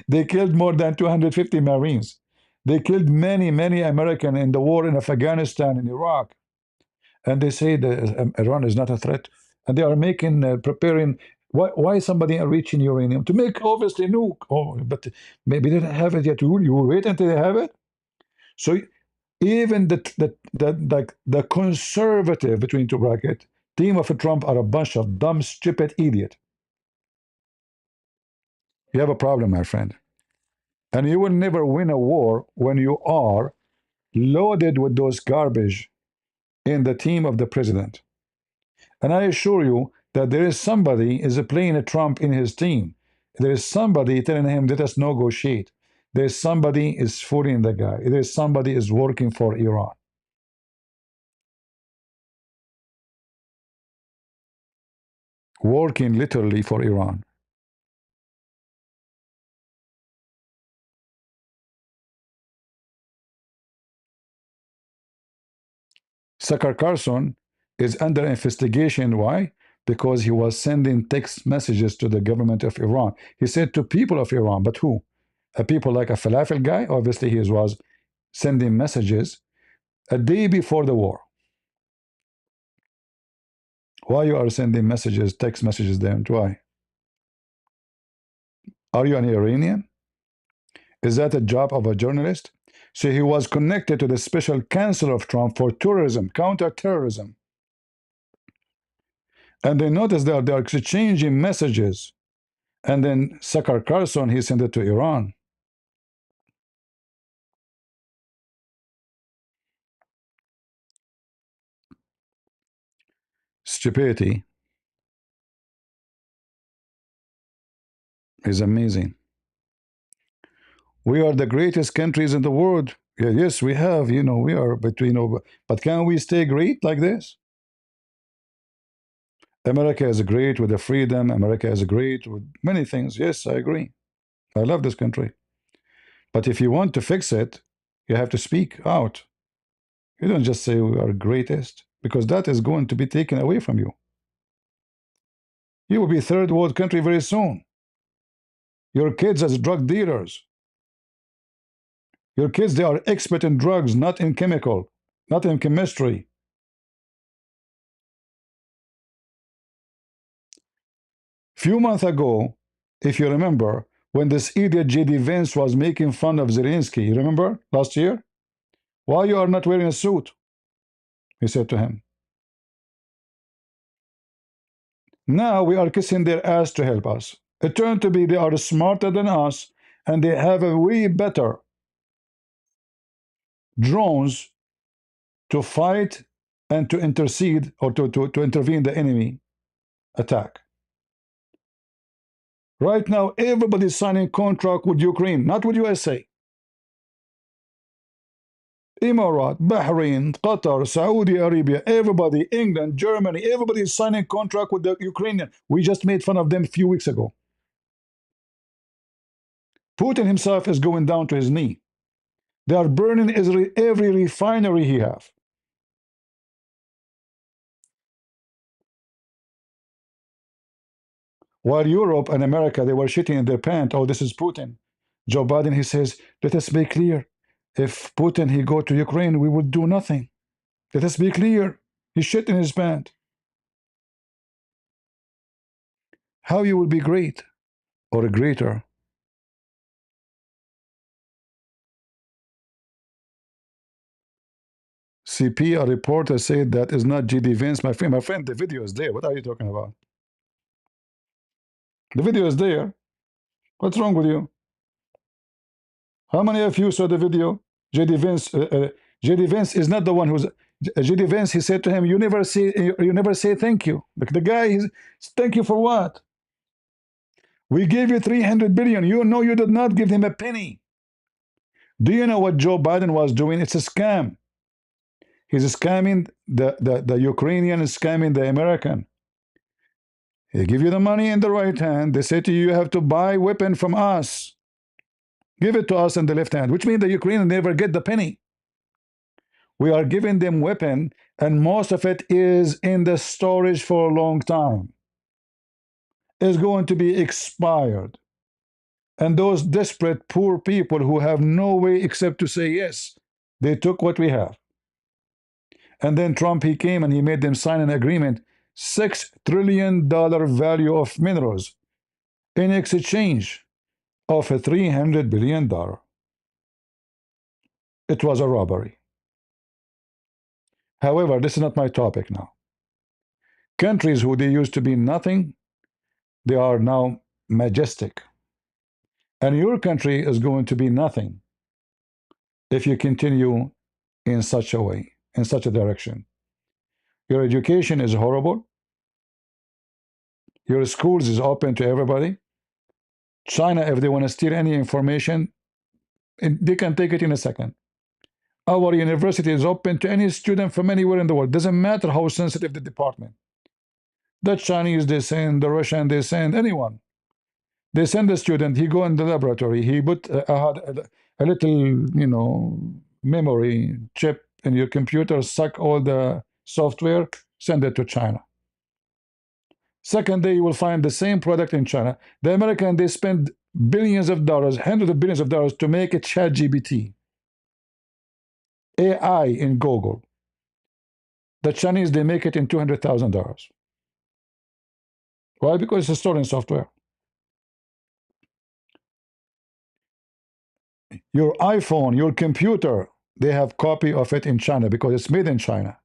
They killed more than 250 Marines. They killed many, many Americans in the war in Afghanistan and Iraq. And they say that Iran is not a threat. And they are making, preparing, why somebody are reaching uranium? To make, obviously, nuke. Oh, but maybe they don't have it yet. You will wait until they have it? So even the conservative, between two brackets, team of Trump are a bunch of dumb, stupid idiot. You have a problem, my friend. And you will never win a war when you are loaded with those garbage in the team of the president. And I assure you that there is somebody is playing a Trump in his team. There is somebody telling him, let us negotiate. There's somebody is fooling the guy. There's somebody is working for Iran. Working literally for Iran. Tucker Carlson is under investigation. Why? Because he was sending text messages to the government of Iran. He said to people of Iran, but who? People like a falafel guy? Obviously, he was sending messages a day before the war. Why you are sending messages, text messages then? Why? Are you an Iranian? Is that a job of a journalist? So he was connected to the special counsel of Trump for tourism, counter-terrorism. And they noticed that they are exchanging messages. And then Tucker Carlson, he sent it to Iran. Stupidity is amazing. We are the greatest countries in the world. Yeah, yes, we have. You know, we are between over. But can we stay great like this? America is great with the freedom. America is great with many things. Yes, I agree. I love this country. But if you want to fix it, you have to speak out. You don't just say we are greatest, because that is going to be taken away from you. You will be third world country very soon. Your kids as drug dealers. Your kids, they are expert in drugs, not in chemical, not in chemistry. Few months ago, if you remember, when this idiot J.D. Vance was making fun of Zelensky, you remember last year? Why you are not wearing a suit? He said to him. Now we are kissing their ass to help us. It turned to be they are smarter than us, and they have a way better drones to fight and to intercede or to intervene the enemy attack. Right now, everybody's signing contract with Ukraine, not with USA. Emirat, Bahrain, Qatar, Saudi Arabia, everybody, England, Germany, everybody is signing contract with the Ukrainian. We just made fun of them a few weeks ago. Putin himself is going down to his knee. They are burning every refinery he have. While Europe and America, they were shitting in their pants. Oh, this is Putin. Joe Biden, he says, let us be clear. If Putin, he go to Ukraine, we would do nothing. Let us be clear. He shit in his pants. How you will be great or greater? CP, a reporter said that is not J.D. Vance. My friend, the video is there. What are you talking about? The video is there. What's wrong with you? How many of you saw the video? J.D. Vance, J.D. Vance is not the one who's J.D. Vance. He said to him, you never say thank you. Like the guy, he's thank you for what? We gave you 300 billion. You know you did not give him a penny. Do you know what Joe Biden was doing? It's a scam. He's scamming the Ukrainian, is scamming the American. They give you the money in the right hand. They say to you, you have to buy weapon from us. Give it to us in the left hand, which means the Ukrainians never get the penny. We are giving them weapon, and most of it is in the storage for a long time. It's going to be expired. And those desperate poor people who have no way except to say yes, they took what we have. And then Trump, he came and he made them sign an agreement, $6 trillion value of minerals in exchange of a $300 billion. It was a robbery. However, this is not my topic now. Countries who they used to be nothing, they are now majestic. And your country is going to be nothing if you continue in such a way, in such a direction. Your education is horrible. Your schools is open to everybody. China, if they want to steal any information, they can take it in a second. Our university is open to any student from anywhere in the world. Doesn't matter how sensitive the department. The Chinese, they send, the Russian, they send, anyone. They send a student, he go in the laboratory, he put a little, memory chip in your computer, suck all the software, send it to China. Second day, you will find the same product in China. The American, they spend billions of dollars, hundreds of billions of dollars to make a ChatGPT, AI in Google. The Chinese, they make it in $200,000. Why? Because it's stored in software. Your iPhone, your computer, they have copy of it in China because it's made in China.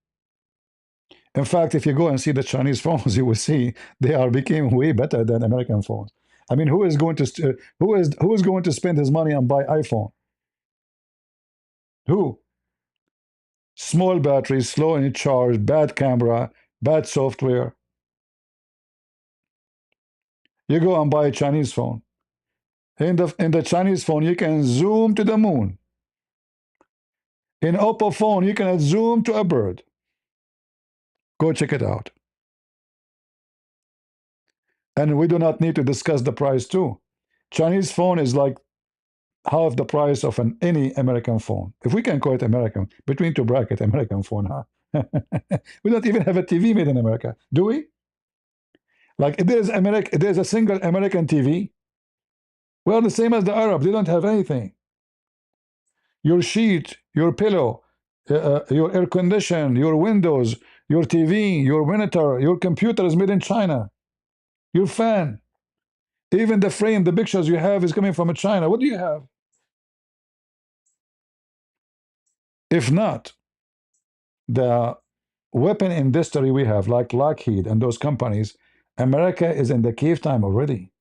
In fact, if you go and see the Chinese phones, you will see they are becoming way better than American phones. I mean, who is going to spend his money and buy iPhone? Who? Small batteries, slow in charge, bad camera, bad software. You go and buy a Chinese phone. In the Chinese phone, you can zoom to the moon. In Oppo phone, you can zoom to a bird. Go check it out. And we do not need to discuss the price too. Chinese phone is like half the price of any American phone. If we can call it American, between two bracket American phone, huh? We don't even have a TV made in America, do we? Like if there's a single American TV. We are the same as the Arabs. They don't have anything. Your sheet, your pillow, your air condition, your windows, your TV, your monitor, your computer is made in China. Your fan, even the frame, the pictures you have is coming from China. What do you have? If not, the weapon industry we have, like Lockheed and those companies, America is in the cave time already.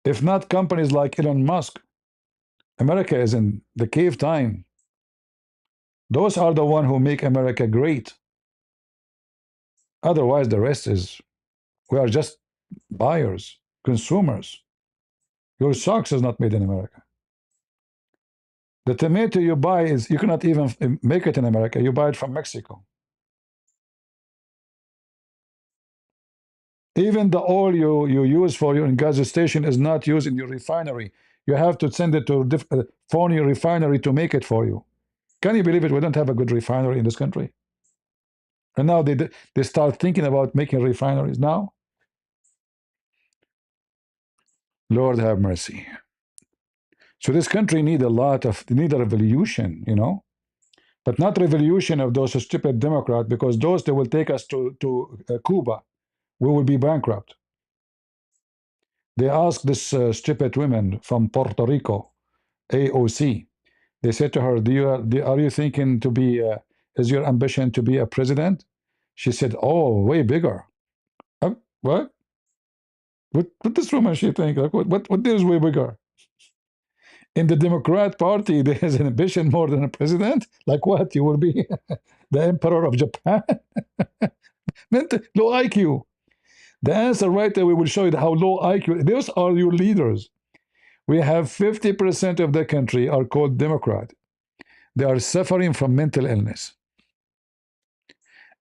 If not companies like Elon Musk, America is in the cave time. Those are the one who make America great. Otherwise, the rest is we are just buyers, consumers. Your socks is not made in America. The tomato you buy is you cannot even make it in America. You buy it from Mexico. Even the oil you use for your gas station is not used in your refinery. You have to send it to a phony refinery to make it for you. Can you believe it? We don't have a good refinery in this country. And now they start thinking about making refineries now. Lord have mercy. So this country need a revolution, you know, but not revolution of those stupid Democrats, because those they will take us to Cuba. We will be bankrupt. They asked this stupid woman from Puerto Rico, AOC. They said to her, are you thinking to be, is your ambition to be a president? She said, oh, way bigger. What? What this woman she think? Like, what is way bigger? In the Democrat Party, there is an ambition more than a president? Like what? You will be the emperor of Japan? Low IQ. The answer right there, we will show you how low IQ. Those are your leaders. We have 50% of the country are called Democrat. They are suffering from mental illness.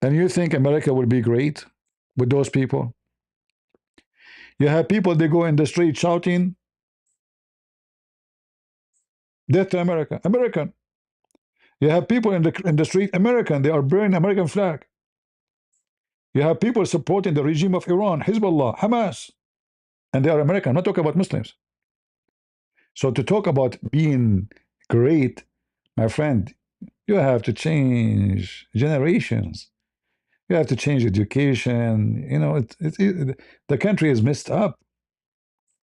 And you think America will be great with those people? You have people, they go in the street shouting, death to America, American. You have people in the street, American, they are burning American flag. You have people supporting the regime of Iran, Hezbollah, Hamas, and they are American. I'm not talking about Muslims. So to talk about being great, my friend, you have to change generations. You have to change education. You know, the country is messed up.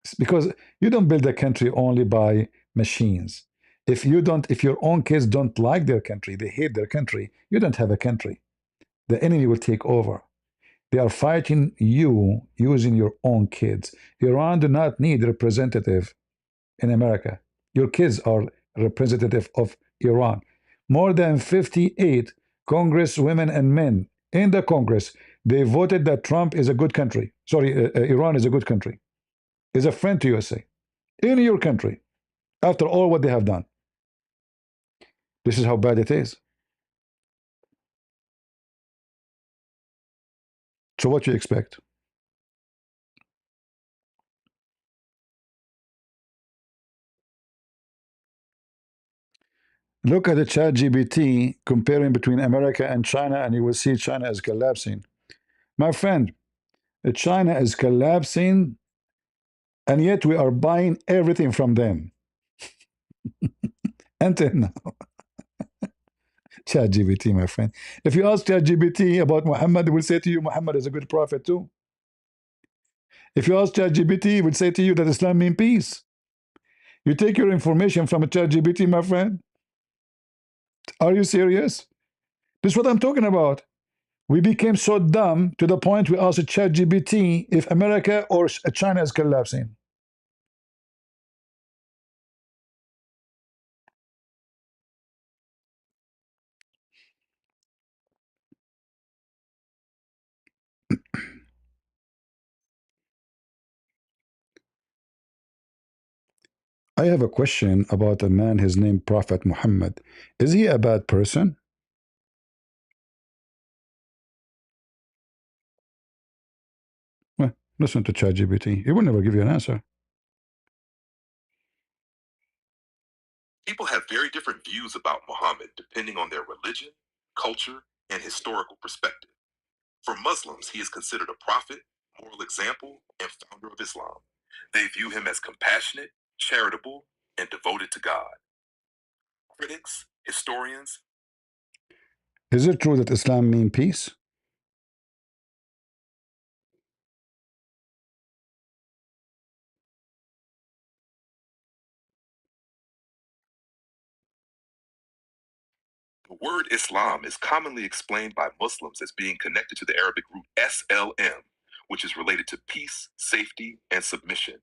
It's because you don't build a country only by machines. If your own kids don't like their country, they hate their country, you don't have a country. The enemy will take over. They are fighting you using your own kids. Iran do not need representative in America. Your kids are representative of Iran. More than 58 congresswomen and men in the Congress, they voted that Trump is a good country. Sorry, Iran is a good country. Is a friend to USA. In your country, after all what they have done. This is how bad it is. So what you expect? Look at the chat GBT comparing between America and China, and you will see China is collapsing. My friend, China is collapsing, and yet we are buying everything from them. Until now. ChatGPT, my friend. If you ask ChatGPT about Muhammad, it will say to you, Muhammad is a good prophet too. If you ask ChatGPT, it will say to you that Islam means peace. You take your information from a ChatGPT, my friend. Are you serious? This is what I'm talking about. We became so dumb to the point we asked ChatGPT if America or China is collapsing. I have a question about a man, his name Prophet Muhammad. Is he a bad person? Well, listen to ChatGPT. He will never give you an answer. People have very different views about Muhammad depending on their religion, culture, and historical perspective. For Muslims, he is considered a prophet, moral example, and founder of Islam. They view him as compassionate, charitable, and devoted to God. Critics, historians, Is it true that Islam means peace? the word Islam is commonly explained by Muslims as being connected to the Arabic root SLM, which is related to peace, safety, and submission.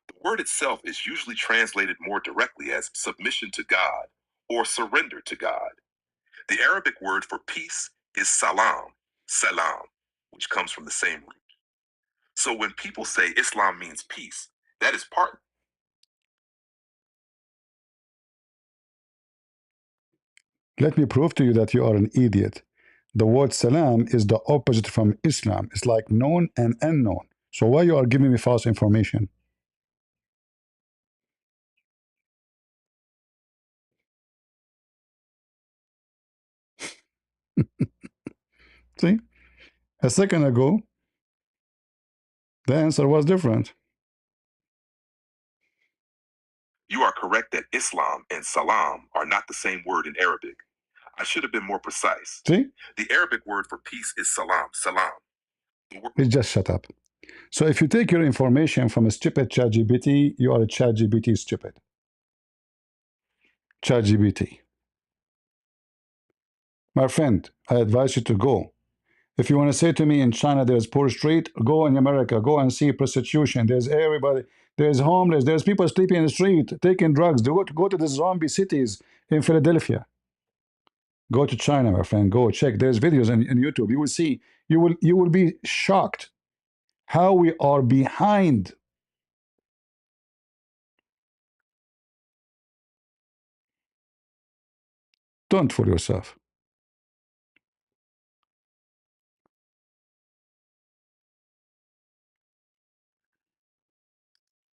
The word itself is usually translated more directly as submission to God or surrender to God. The Arabic word for peace is salam, which comes from the same root. So when people say Islam means peace, that is part. Let me prove to you that you are an idiot. The word salam is the opposite from Islam. It's like known and unknown. So why you are giving me false information? See, a second ago, the answer was different. You are correct that Islam and salam are not the same word in Arabic. I should have been more precise. See, The Arabic word for peace is salam. it's just shut up. So if you take your information from a stupid ChatGPT, you are a ChatGPT stupid. ChatGPT. My friend, I advise you to go. If you want to say to me in China there's poor street, go in America, go and see prostitution. There's everybody, there's homeless, there's people sleeping in the street, taking drugs. Go to the zombie cities in Philadelphia. Go to China, my friend. Go check. There's videos on YouTube. You will see. You will be shocked how we are behind. Don't fool yourself.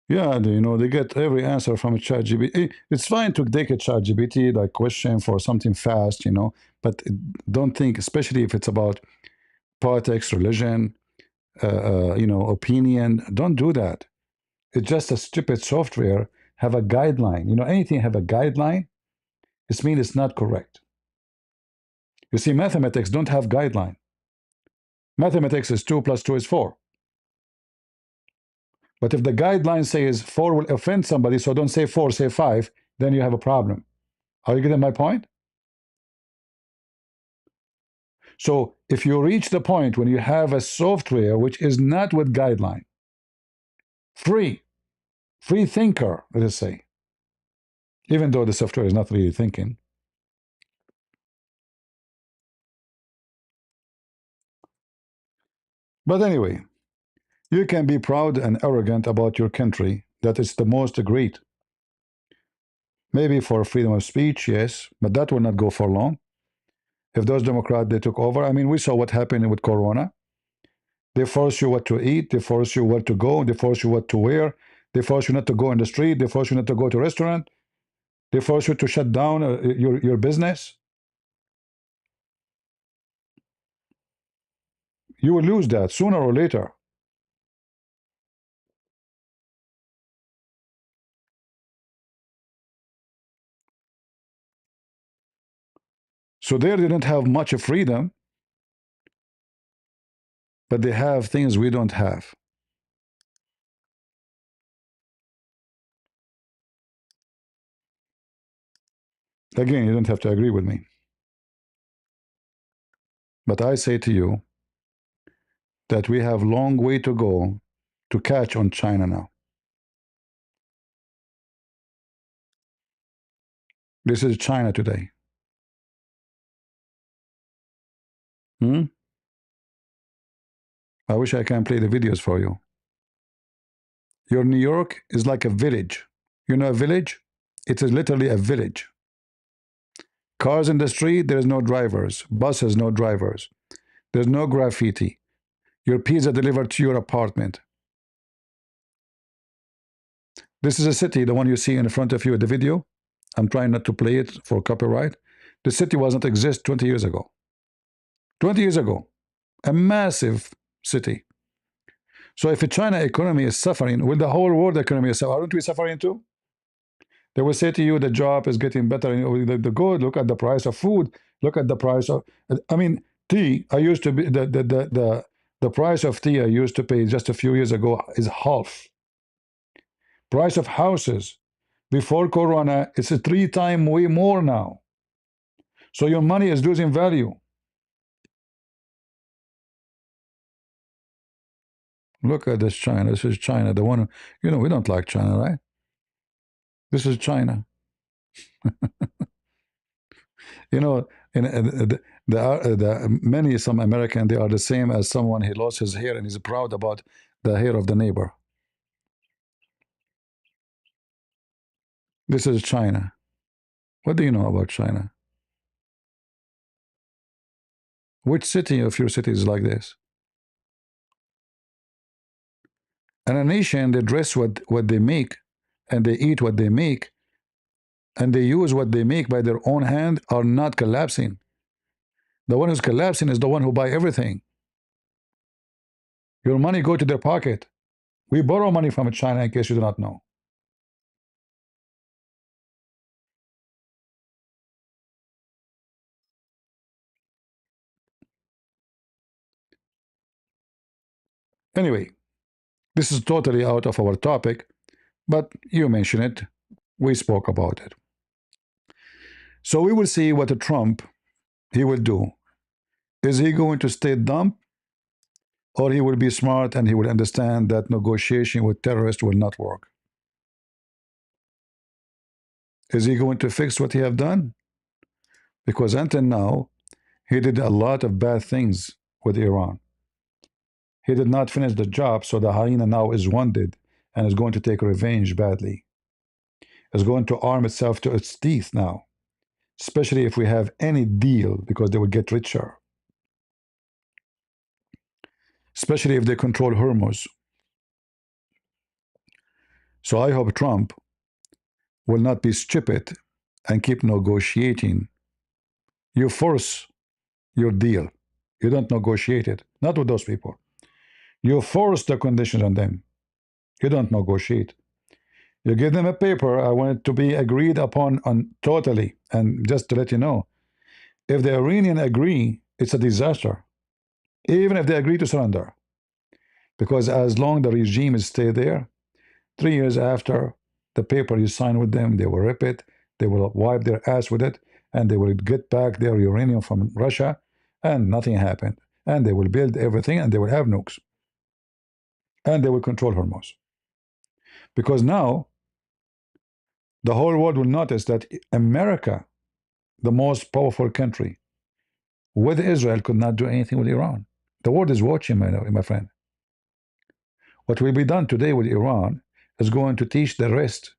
Yeah, they get every answer from a chat GPT. It's fine to take a chat GPT like question for something fast, but don't think, especially if it's about politics, religion, opinion. Don't do that. It's just a stupid software. Have a guideline. Anything have a guideline, it means it's not correct. You see, mathematics don't have guideline. Mathematics is 2 plus 2 is 4. But if the guideline says 4 will offend somebody, so don't say 4, say 5, then you have a problem. Are you getting my point? So if you reach the point when you have a software which is not with guideline, free thinker, let us say, even though the software is not really thinking. But anyway, you can be proud and arrogant about your country, that it's the most great. Maybe for freedom of speech, yes, but that will not go for long. If those Democrats, they took over, I mean, we saw what happened with Corona. They force you what to eat, they force you where to go, they force you what to wear, they force you not to go in the street, they force you not to go to a restaurant, they force you to shut down your business. You will lose that sooner or later. So there they don't have much of freedom, but they have things we don't have. Again, you don't have to agree with me. But I say to you that we have long way to go to catch on China now. This is China today. Hmm? I wish I can play the videos for you. Your New York is like a village. You know a village? It is literally a village. Cars in the street, there's no drivers. Buses, no drivers. There's no graffiti. Your pizza delivered to your apartment. This is a city, the one you see in front of you in the video. I'm trying not to play it for copyright. The city was not exist 20 years ago. 20 years ago, a massive city. So if the China economy is suffering, will the whole world economy is suffering? Aren't we suffering too? They will say to you the job is getting better. And the good. Look at the price of food. Look at the price of. I mean, tea. I used to be the price of tea I used to pay just a few years ago is half. Price of houses before Corona, it's a 3 times way more now. So your money is losing value. Look at this China. This is China. The one, we don't like China, right? This is China. You know, in some American, they are the same as someone he lost his hair and he's proud about the hair of the neighbor. This is China. What do you know about China? Which city of your city is like this? And a nation, they dress what they make, and they eat what they make, and they use what they make by their own hand, are not collapsing. The one who's collapsing is the one who buy everything. Your money go to their pocket. We borrow money from China, in case you do not know. Anyway, this is totally out of our topic, but you mentioned it. We spoke about it. So we will see what Trump he will do. Is he going to stay dumb, or he will be smart and he will understand that negotiation with terrorists will not work? Is he going to fix what he have done? Because until now, he did a lot of bad things with Iran. He did not finish the job, so the hyena now is wounded and is going to take revenge badly. Is going to arm itself to its teeth now, especially if we have any deal, because they will get richer. Especially if they control Hormuz. So I hope Trump will not be stupid and keep negotiating. You force your deal. You don't negotiate it. Not with those people. You force the conditions on them. You don't negotiate. You give them a paper. I want it to be agreed upon on totally. And just to let you know, if the Iranians agree, it's a disaster. Even if they agree to surrender. Because as long the regime is stay there, 3 years after the paper you sign with them, they will rip it, they will wipe their ass with it, and they will get back their uranium from Russia, and nothing happened. And they will build everything, and they will have nukes. And they will control Hormuz. Because now, the whole world will notice that America, the most powerful country, with Israel, could not do anything with Iran. The world is watching, my friend. What will be done today with Iran is going to teach the rest.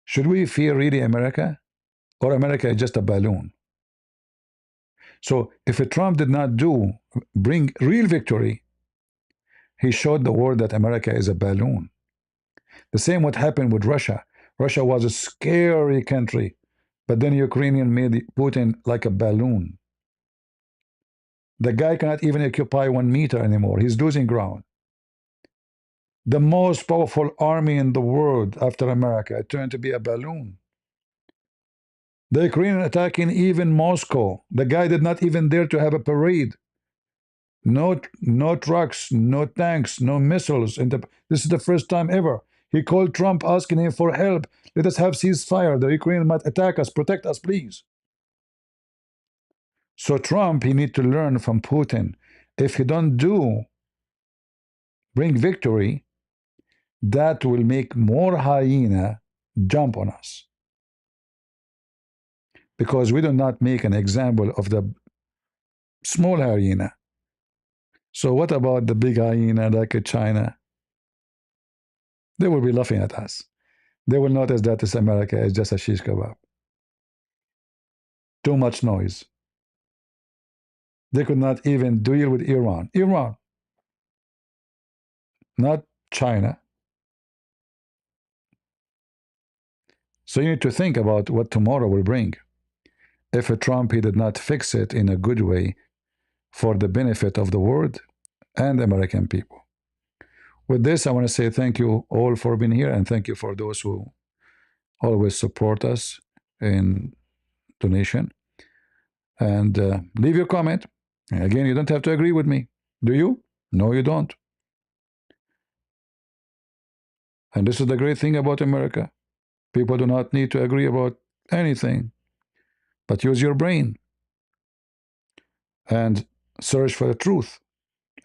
Should we fear really America? Or America is just a balloon? So if Trump did not bring real victory, he showed the world that America is a balloon. The same what happened with Russia. Russia was a scary country, but then Ukrainian made Putin like a balloon. The guy cannot even occupy 1 meter anymore. He's losing ground. The most powerful army in the world after America turned to be a balloon. The Ukrainian attacking even Moscow. The guy did not even dare to have a parade. No trucks, no tanks, no missiles. This is the first time ever. He called Trump asking him for help. Let us have ceasefire. The Ukraine might attack us. Protect us, please. So Trump, he need to learn from Putin. If he don't bring victory, that will make more hyena jump on us. Because we do not make an example of the small hyena. So what about the big hyena like China? They will be laughing at us. They will notice that this America is just a shish kebab. Too much noise. They could not even deal with Iran. Iran, not China. So you need to think about what tomorrow will bring. If Trump, he did not fix it in a good way for the benefit of the world and American people. With this, I want to say thank you all for being here, and thank you for those who always support us in donation. And leave your comment. Again, you don't have to agree with me. Do you? No, you don't. And this is the great thing about America. People do not need to agree about anything, but use your brain and search for the truth,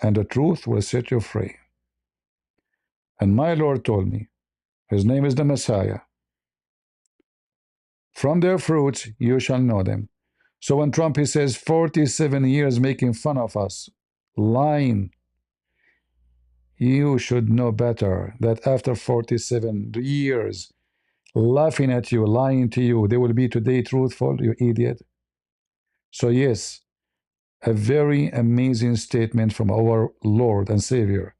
and the truth will set you free. And my Lord told me, his name is the Messiah. From their fruits you shall know them. So when Trump, he says 47 years making fun of us, lying, you should know better that after 47 years laughing at you, lying to you, they will be today truthful, you idiot. So yes, a very amazing statement from our Lord and Savior.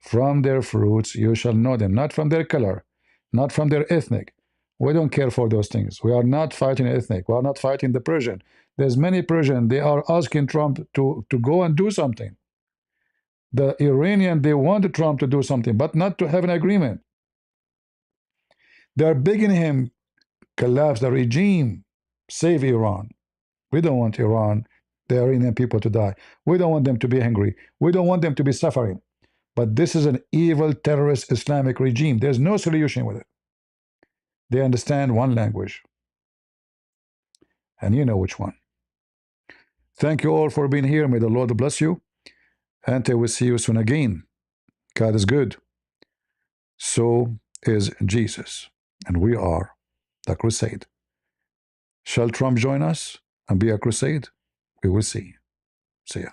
From their fruits you shall know them, not from their color, not from their ethnic. We don't care for those things. We are not fighting ethnic. We are not fighting the Persian. There's many Persian, they are asking Trump to go and do something. The Iranian, they want Trump to do something, but not to have an agreement. They are begging him, collapse the regime, save Iran. We don't want Iran, the Iranian people to die. We don't want them to be hungry. We don't want them to be suffering. But this is an evil, terrorist, Islamic regime. There's no solution with it. They understand one language. And you know which one. Thank you all for being here. May the Lord bless you. And I will see you soon again. God is good. So is Jesus. And we are the crusade. Shall Trump join us and be a crusade? We will see. See ya.